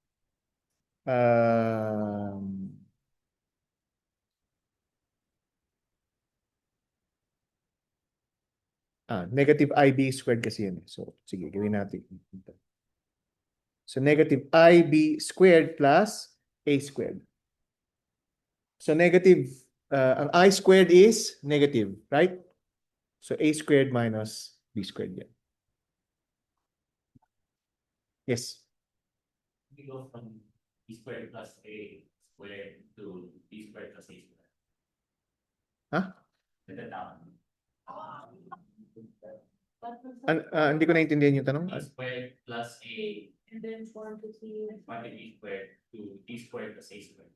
Negative IB squared kasi yun. So, sige, gawin natin. So, negative IB squared plus A squared. So, ang I squared is negative, right? So, A squared minus B squared yan. Yes. We go from B squared plus A squared to B squared plus A squared. Huh? With the down. Hindi ko naintindihan yung tanong. B squared plus A And then form to see. divided B squared to B squared plus A squared.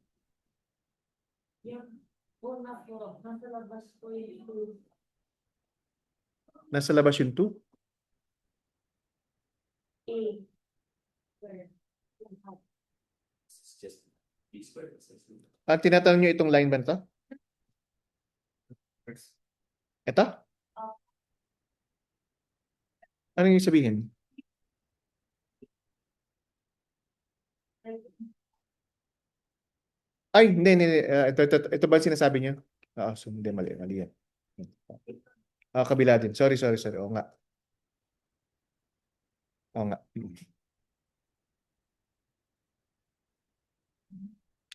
Yeah. Na po. Nasa labas po yung Nasa labas yung 2. A. Where? It's just B squared plus A squared. Tinatanong nyo itong line ba ito? Ito? Ano yung sabihin? Ay, hindi. Ito ba sinasabi niyo? So hindi, mali yan. Kabila din. Sorry. Oo nga.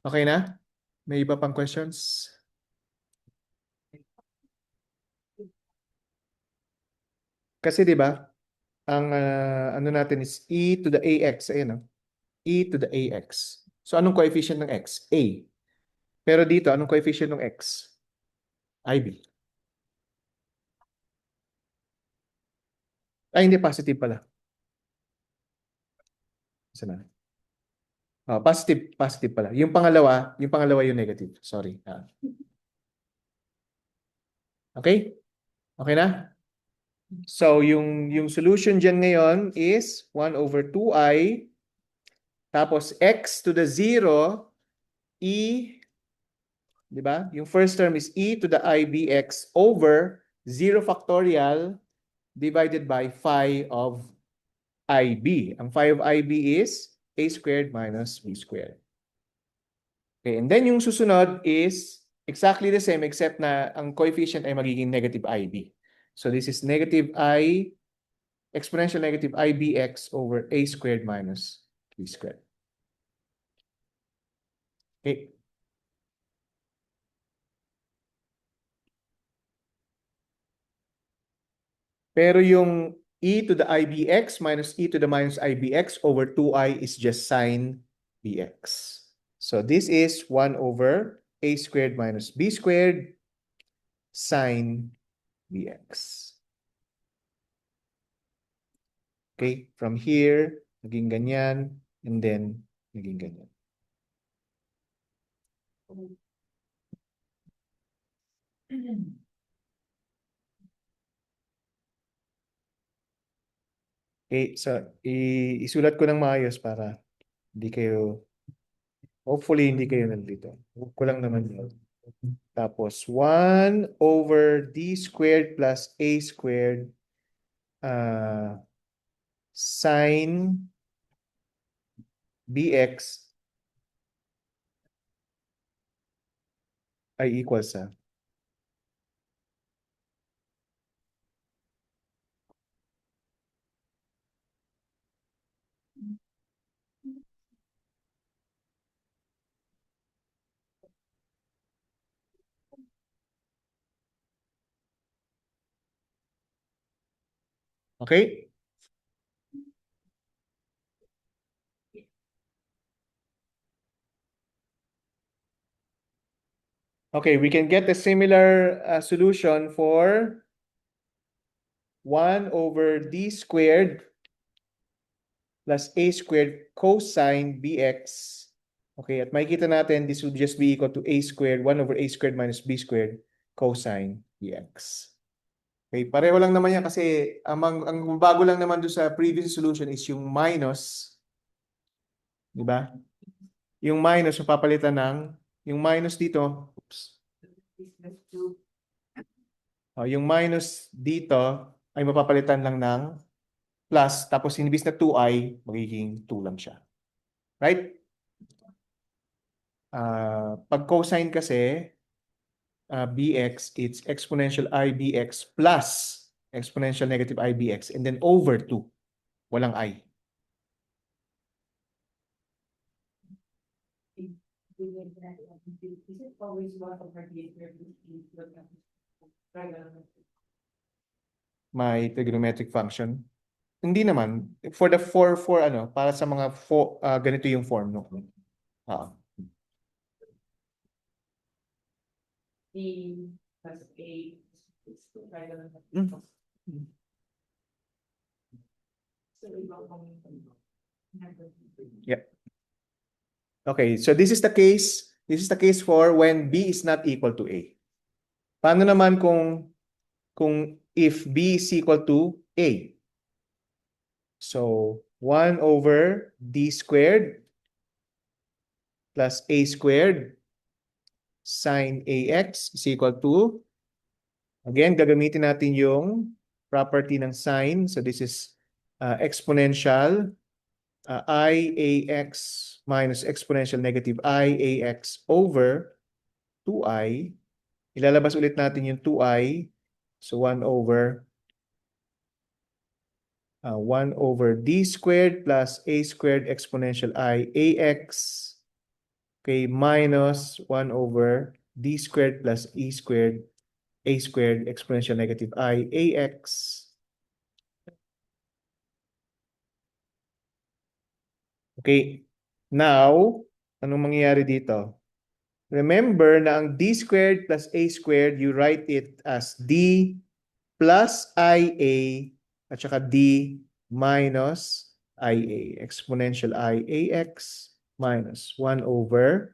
Okay na? May iba pang questions? Kasi 'di ba, ang ano natin is e to the ax, ayan, e to the ax. So anong coefficient ng x? A. Pero dito, anong coefficient ng x? IB. Ay, hindi, positive pala. Saan na? Positive pala. Yung pangalawa yung negative. Sorry. Okay? Okay na? So, yung solution dyan ngayon is 1 over 2i, tapos x to the 0, e, di ba? Yung first term is e to the ibx over 0 factorial divided by phi of ib. Ang phi of ib is a squared minus b squared. Okay, and then yung susunod is exactly the same except na ang coefficient ay magiging negative ib. So this is negative exponential negative ibx over a squared minus b squared. Okay. Pero yung e to the ibx minus e to the minus ibx over 2i is just sine bx. So this is 1 over a squared minus b squared sine bx. Okay, from here, naging ganyan, and then naging ganyan. Okay, so isulat ko ng maayos para hopefully hindi kayo nandito. Kulang naman yun. Tapos 1 over d squared plus a squared sine bx ay equals sa Okay? Okay, we can get a similar solution for 1 over d squared plus a squared cosine bx. Okay, at makikita natin, this would just be equal to a squared, 1 over a squared minus b squared cosine bx. Okay, pareho lang naman yan kasi ang bago lang naman doon sa previous solution is yung minus. Di ba? Yung minus, papalitan ng, yung minus dito, oops. Yung minus dito ay mapapalitan lang ng plus, tapos inibis na 2i, magiging 2 lang siya. Right? Pag cosine kasi, bx, it's exponential I bx plus exponential negative I bx and then over 2. Walang I. Is it always 1 over the May trigonometric function. Hindi naman. For the 4 ano, para sa mga ganito yung form. No? B plus A is regular. So ibang Yep. Okay, so this is the case. This is the case for when B is not equal to A. Paano naman kung if B is equal to A? So 1 over D squared plus A squared sine AX is equal to, again, gagamitin natin yung property ng sine. So this is exponential IAX minus exponential negative IAX over 2i. Ilalabas ulit natin yung 2i. So 1 over d squared plus a squared exponential I ax, okay, minus 1 over d squared plus e squared a squared exponential negative I ax. Okay, now, anong mangyayari dito? Remember na ang d squared plus a squared, you write it as d plus ia at saka d minus ia. Exponential iax minus 1 over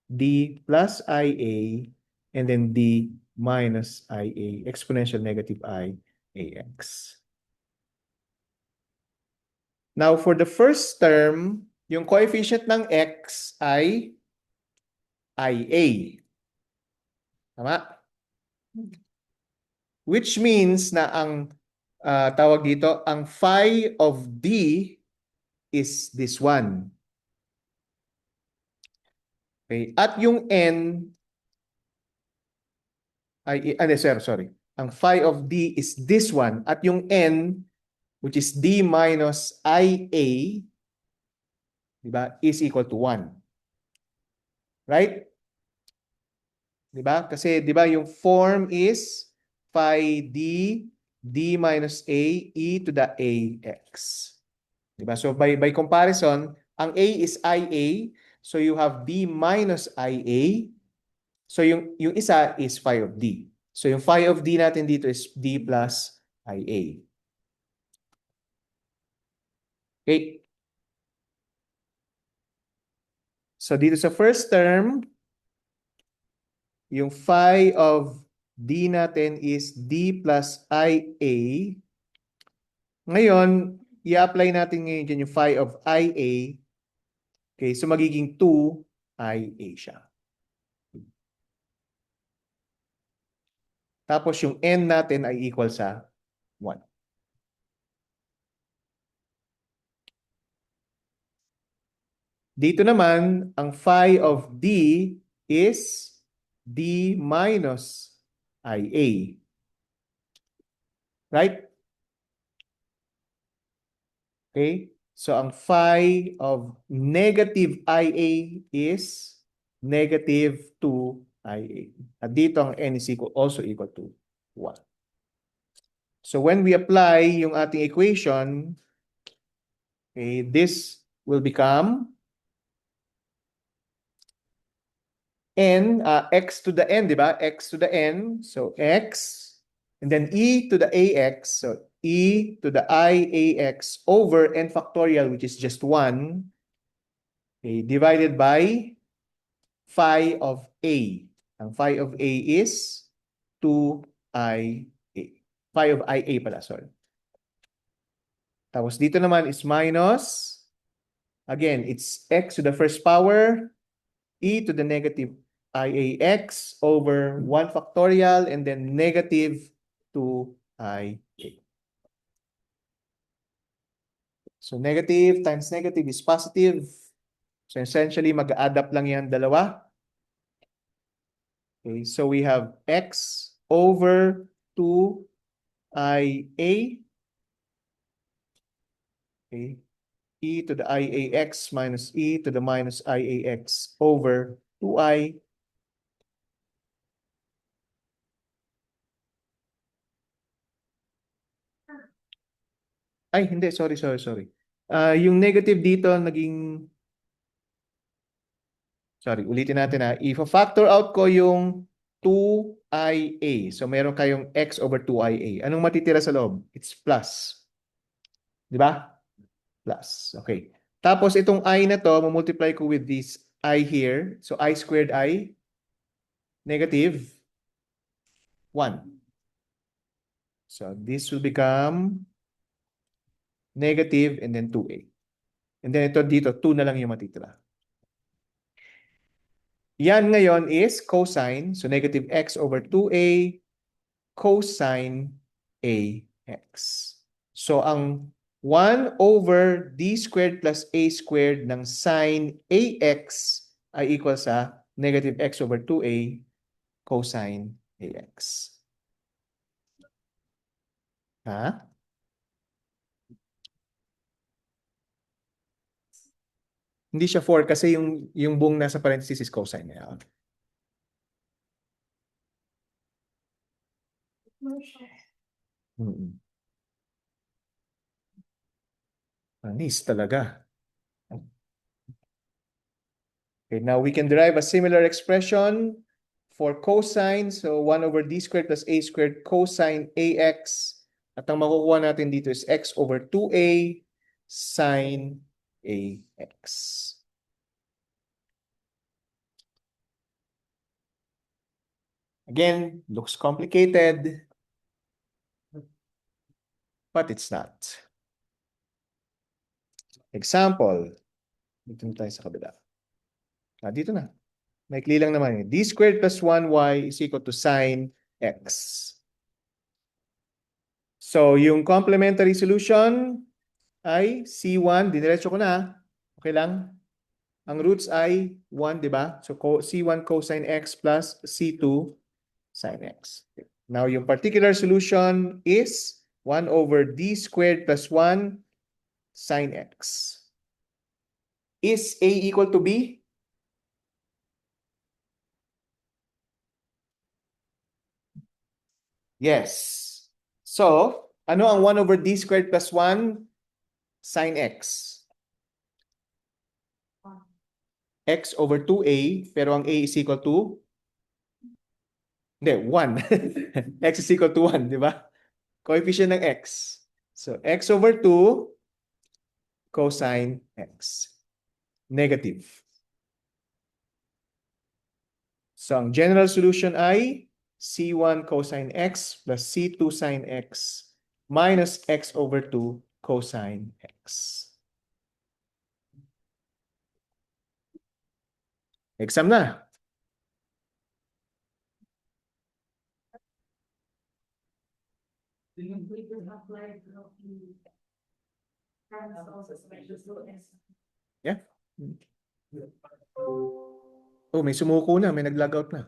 d plus ia and then d minus ia. Exponential negative iax. Now, for the first term, yung coefficient ng x ay IA. Tama? Which means na ang tawag dito, ang phi of D is this one. Okay? At yung N ay, sorry. Ang phi of D is this one. At yung N, which is D minus IA, diba, is equal to 1. Right? Diba? Kasi diba yung form is phi D minus A e to the AX. Diba? So by comparison, ang A is IA, so you have D minus IA. So yung isa is phi of D. So yung phi of D natin dito is D plus IA. Okay. So dito sa first term, yung phi of D natin is D plus IA. Ngayon, i-apply natin ngayon dyan yung phi of IA. Okay, so magiging 2IA siya. Tapos yung N natin ay equal sa 1. Dito naman, ang phi of D is D minus IA. Right? Okay? So ang phi of negative IA is negative 2IA. At dito ang N is also equal to 1. So when we apply yung ating equation, okay, this will become n, x to the n, di ba? X to the n. So x, and then e to the ax. So e to the iax over n factorial, which is just 1, okay, divided by phi of a. Ang phi of a is 2ia. Phi of ia pala, sorry. Tapos dito naman is minus, again, it's x to the first power, e to the negative iax over 1 factorial, and then negative 2ia. So negative times negative is positive. So essentially, mag-add up lang yan dalawa. Okay, so we have x over 2ia, okay, e to the iax minus e to the minus iax over 2i. Ay, hindi. Sorry. Yung negative dito naging... Sorry, ulitin natin ha. If factor out ko yung 2ia. So meron kayong x over 2ia. Anong matitira sa loob? It's plus. Di ba? Plus. Okay. Tapos itong I na to, multiply ko with this I here. So I squared I, negative 1. So this will become negative and then 2a. And then ito dito, 2 na lang yung matitira. Yan ngayon is cosine. So negative x over 2a cosine ax. So ang 1 over d squared plus a squared ng sine ax ay equal sa negative x over 2a cosine ax. Ha? Hindi siya 4 kasi yung buong nasa parenthesis is cosine niya. Anis talaga. Okay, now we can derive a similar expression for cosine. So 1 over d squared plus a squared cosine ax. At ang makukuha natin dito is x over 2a sine ax. Again, looks complicated, but it's not. Example. Dito na tayo sa kabila. Dito na. Maikli lang naman. D squared plus 1y is equal to sine x. So, yung complementary solution ay C1. Diniretso ko na. Okay lang? Ang roots ay 1, di ba? So, C1 cosine x plus C2 sine x. Now, yung particular solution is 1 over d squared plus 1 sine x. Is A equal to B? Yes. So, ano ang 1 over d squared plus 1 sine x? X over 2a, pero ang a is equal to? Hindi, 1. X is equal to 1, di ba? Coefficient ng x. So, x over 2 cosine x. Negative. So, ang general solution ay C1 cosine x plus C2 sine x minus x over 2 cosine x. Exam na. Yeah. Oh, may sumuko na, may nag-log out na.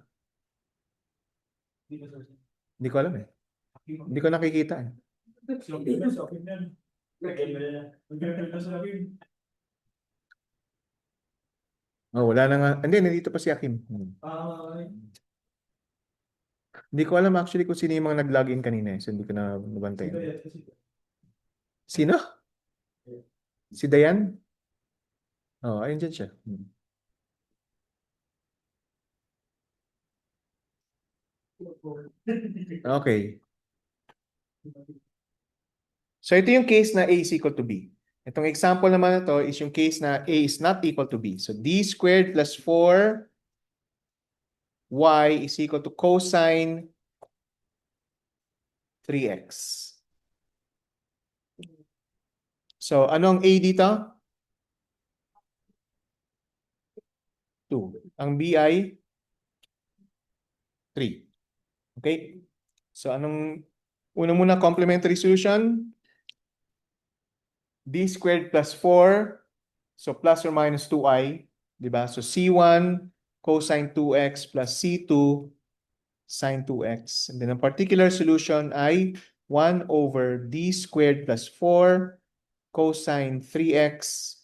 Hindi ko alam eh. Hindi ko nakikita eh. Oh, wala na nga. Hindi, nandito pa si Akim. Hindi ko alam actually kung sino yung mga nag-login kanina eh. So hindi ko na nabantayan. Sino? Si Dayan? Oh, ayun dyan siya. Okay. So ito yung case na A is equal to B. Itong example naman na to is yung case na A is not equal to B. So D squared plus 4 y is equal to cosine 3x. So ano ang A dito? 2. Ang B ay 3. Okay? So anong una muna complementary solution? D squared plus 4. So plus or minus 2i, di ba? So C1 cosine 2x plus C2 sine 2x. And then ang particular solution ay 1 over D squared plus 4 cosine 3x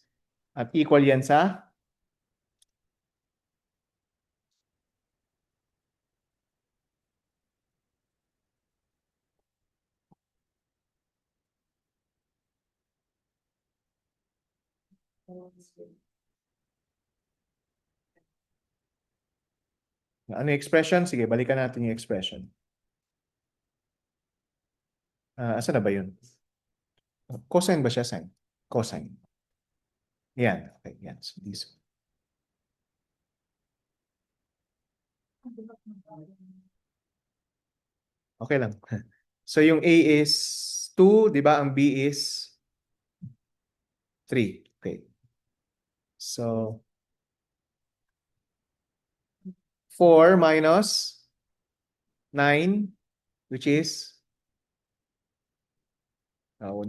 at equal yan sa ano yung expression? Sige, balikan natin yung expression. Asa na ba yun? Cosine ba siya? Sine? Cosine. Yan. Okay, yan. So this. Okay lang. So yung A is 2, di ba? Ang B is 3. Okay. So 4 minus 9, which is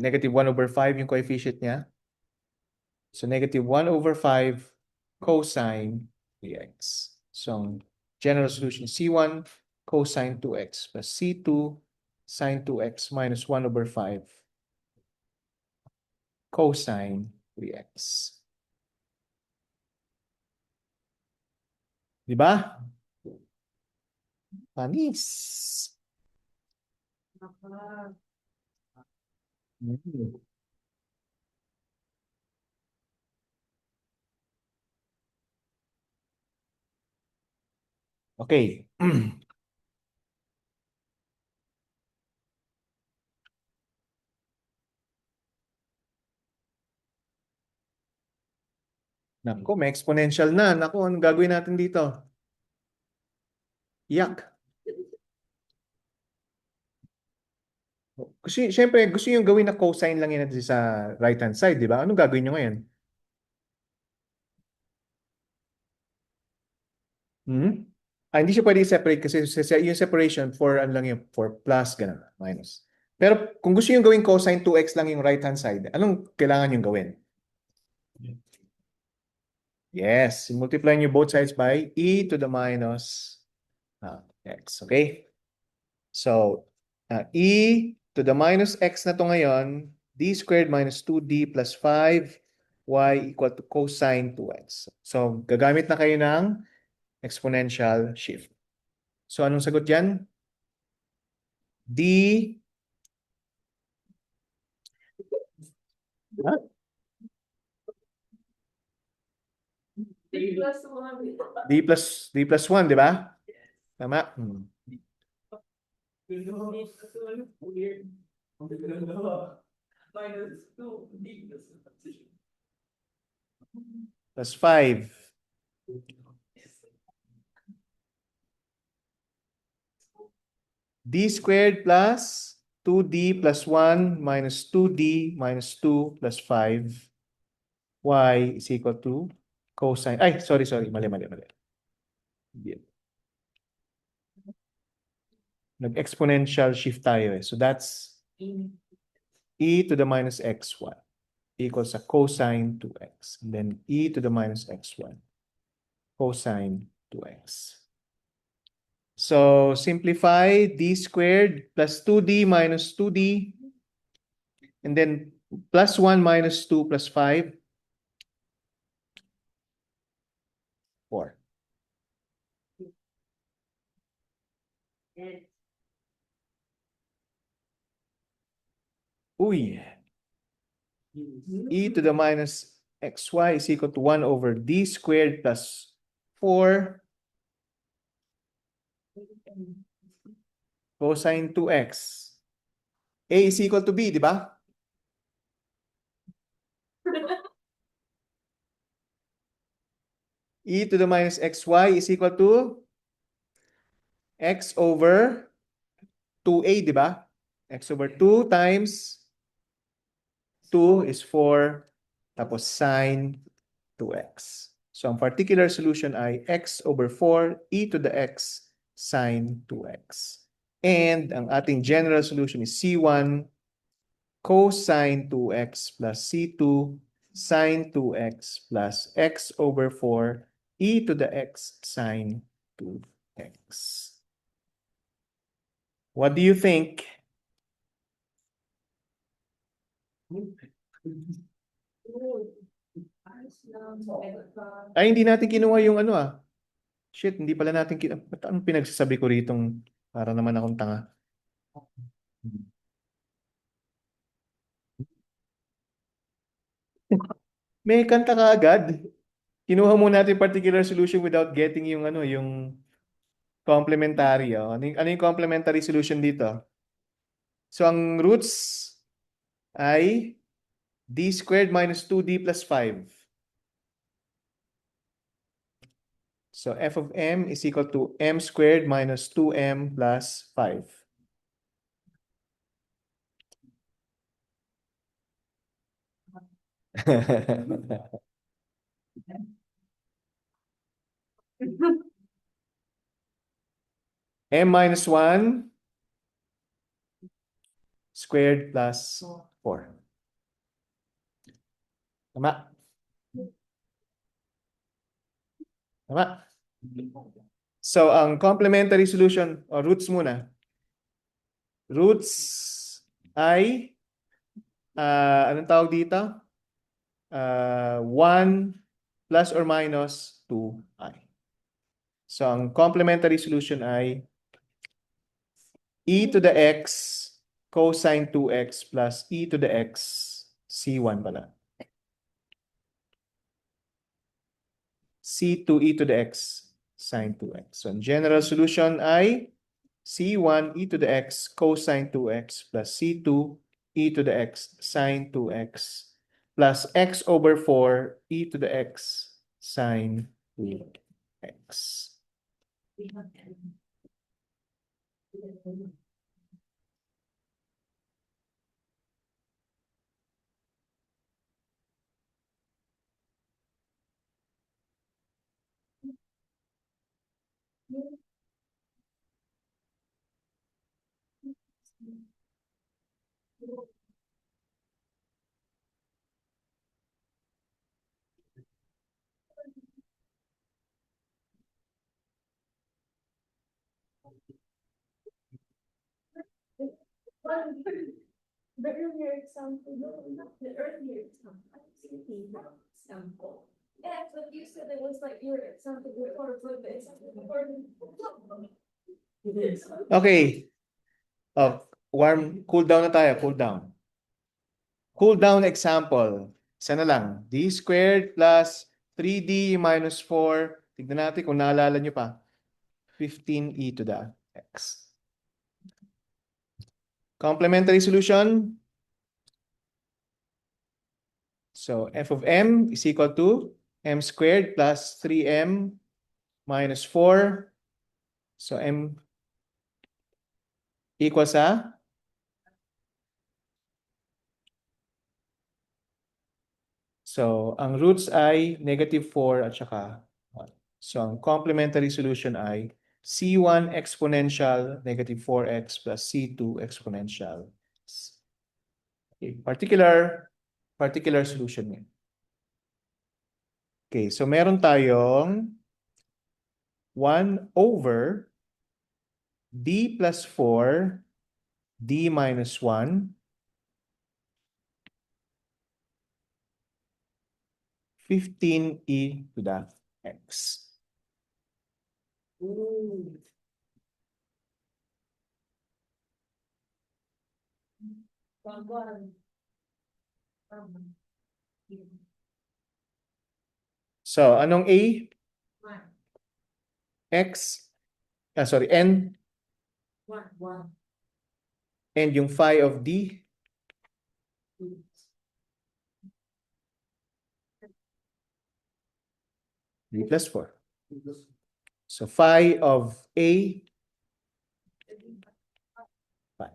negative 1 over 5 yung coefficient niya. So negative 1 over 5 cosine 3x. So general solution is C1 cosine 2x plus C2 sine 2x minus 1 over 5 cosine 3x. Di ba? Panis. Okay. Naku, may exponential na. Naku, anong gagawin natin dito? Yak. Kasi, syempre, gusto yung gawin na cosine lang yan sa right-hand side, di ba? Anong gagawin nyo ngayon? Hindi siya pwede separate kasi yung separation for ano lang yung for plus, ganun, minus. Pero kung gusto yung gawin cosine 2x lang yung right-hand side, anong kailangan yung gawin? Yes, multiply nyo both sides by e to the minus x. Okay? So, e to the minus x na to ngayon, d squared minus 2d plus 5y equal to cosine 2x. So, gagamit na kayo ng exponential shift. So, anong sagot yan? D D plus 1, di ba? Tama? Plus 5. D squared plus 2d plus 1 minus 2d minus 2 plus 5 y is equal to cosine. Ay, sorry. Mali. Nag-exponential shift tayo eh. So that's e to the minus x1 equals a cosine 2x. And then e to the minus x1 cosine 2x. So simplify d squared plus 2d minus 2d and then plus 1 minus 2 plus 5. 4. Yes. Uy. E to the minus xy is equal to 1 over d squared plus 4 cosine 2x. A is equal to B, di ba? E to the minus xy is equal to x over 2a, di ba? X over 2 times 2 is 4, tapos sine 2x. So, ang particular solution ay x over 4 e to the x sine 2x. And ang ating general solution is C1 cosine 2x plus C2 sine 2x plus x over 4 e to the x sine 2x. What do you think? Ay, hindi natin kinuha yung ano ah. Shit, hindi pala natin kinuha. Ba't anong pinagsasabi ko ritong para naman akong tanga? May kanta ka agad. Kinuha muna natin particular solution without getting yung ano, yung complementary. Oh. Ano yung complementary solution dito? So, ang roots ay d squared minus 2d plus 5. So, f of m is equal to m squared minus 2m plus 5. m minus 1 squared plus 4. Tama? Tama? So, ang complementary solution, o roots muna. Roots ay, anong tawag dito? 1 plus or minus 2i. So, ang complementary solution ay e to the x cosine 2x plus e to the x c1 pala. C2 e to the x sine 2x. So, ang general solution ay C1 e to the x cosine 2x plus C2 e to the x sine 2x plus x over 4 e to the x sine 2x. The earlier example, no, not the earlier example. I see the example. Yeah, but you said it was like your example before, but the example before. Okay. Cool down na tayo, cool down. Cool down example. Isa na lang. D squared plus 3d minus 4. Tignan natin kung naalala nyo pa. 15e to the x. Complementary solution. So, f of m is equal to m squared plus 3m minus 4. So, m equals sa? So, ang roots ay negative 4 at saka 1. So, ang complementary solution ay C1 exponential negative 4x plus C2 exponential. Okay, particular solution niya. Okay, so meron tayong 1 over d plus 4 d minus 1 15e to the x. So, anong A? X, sorry, N, and yung phi of D, D plus 4. So, phi of A, 5.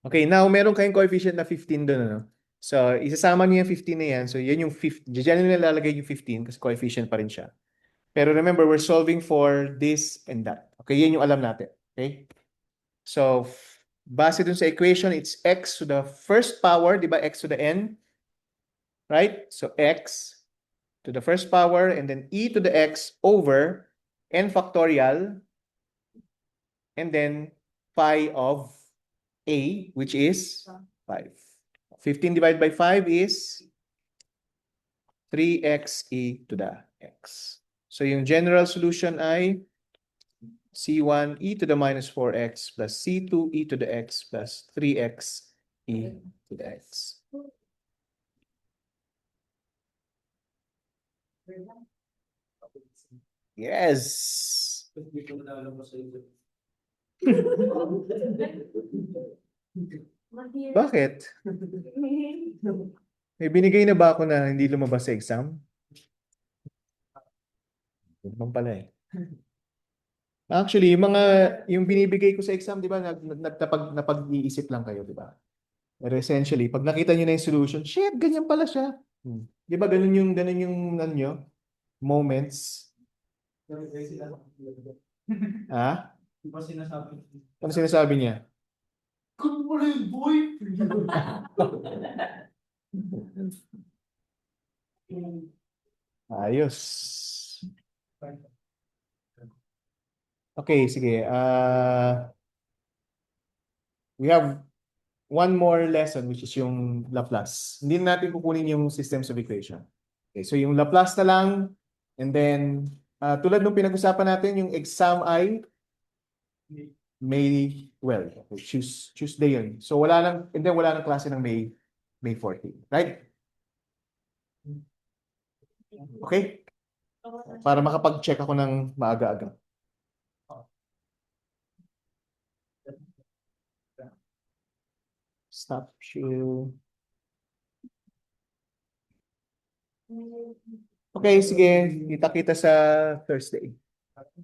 Okay, now meron kayong coefficient na 15 doon, ano? So, isasama niyo yung 15 na yan. So, yan yung 15. Diyan nyo nilalagay yung 15 kasi coefficient pa rin siya. Pero remember, we're solving for this and that. Okay, yan yung alam natin. Okay? So, base dun sa equation, it's x to the first power, di ba? X to the n. Right? So, x to the first power and then e to the x over n factorial and then phi of a, which is 5. 15 divided by 5 is 3x e to the x. So yung general solution ay C1 e to the minus 4x plus C2 e to the x plus 3x e to the x. Yes! Bakit? May binigay na ba ako na hindi lumabas sa exam? Hindi naman pala eh. Actually, yung binibigay ko sa exam, di ba, napag-iisip lang kayo, di ba? Pero essentially, pag nakita nyo na yung solution, shit, ganyan pala siya. Di ba, ganun yung ano nyo, moments. Ha? Ano sinasabi niya? Ayos. Okay, sige. We have one more lesson which is yung Laplace. Hindi natin kukunin yung systems of equation. Okay, so yung Laplace na lang and then tulad nung pinag-usapan natin yung exam ay May 12. Okay, Tuesday yun. So wala nang klase ng May 14, right? Okay? Para makapag-check ako ng maaga-aga. Stop share. Okay, sige. Kita-kita sa Thursday.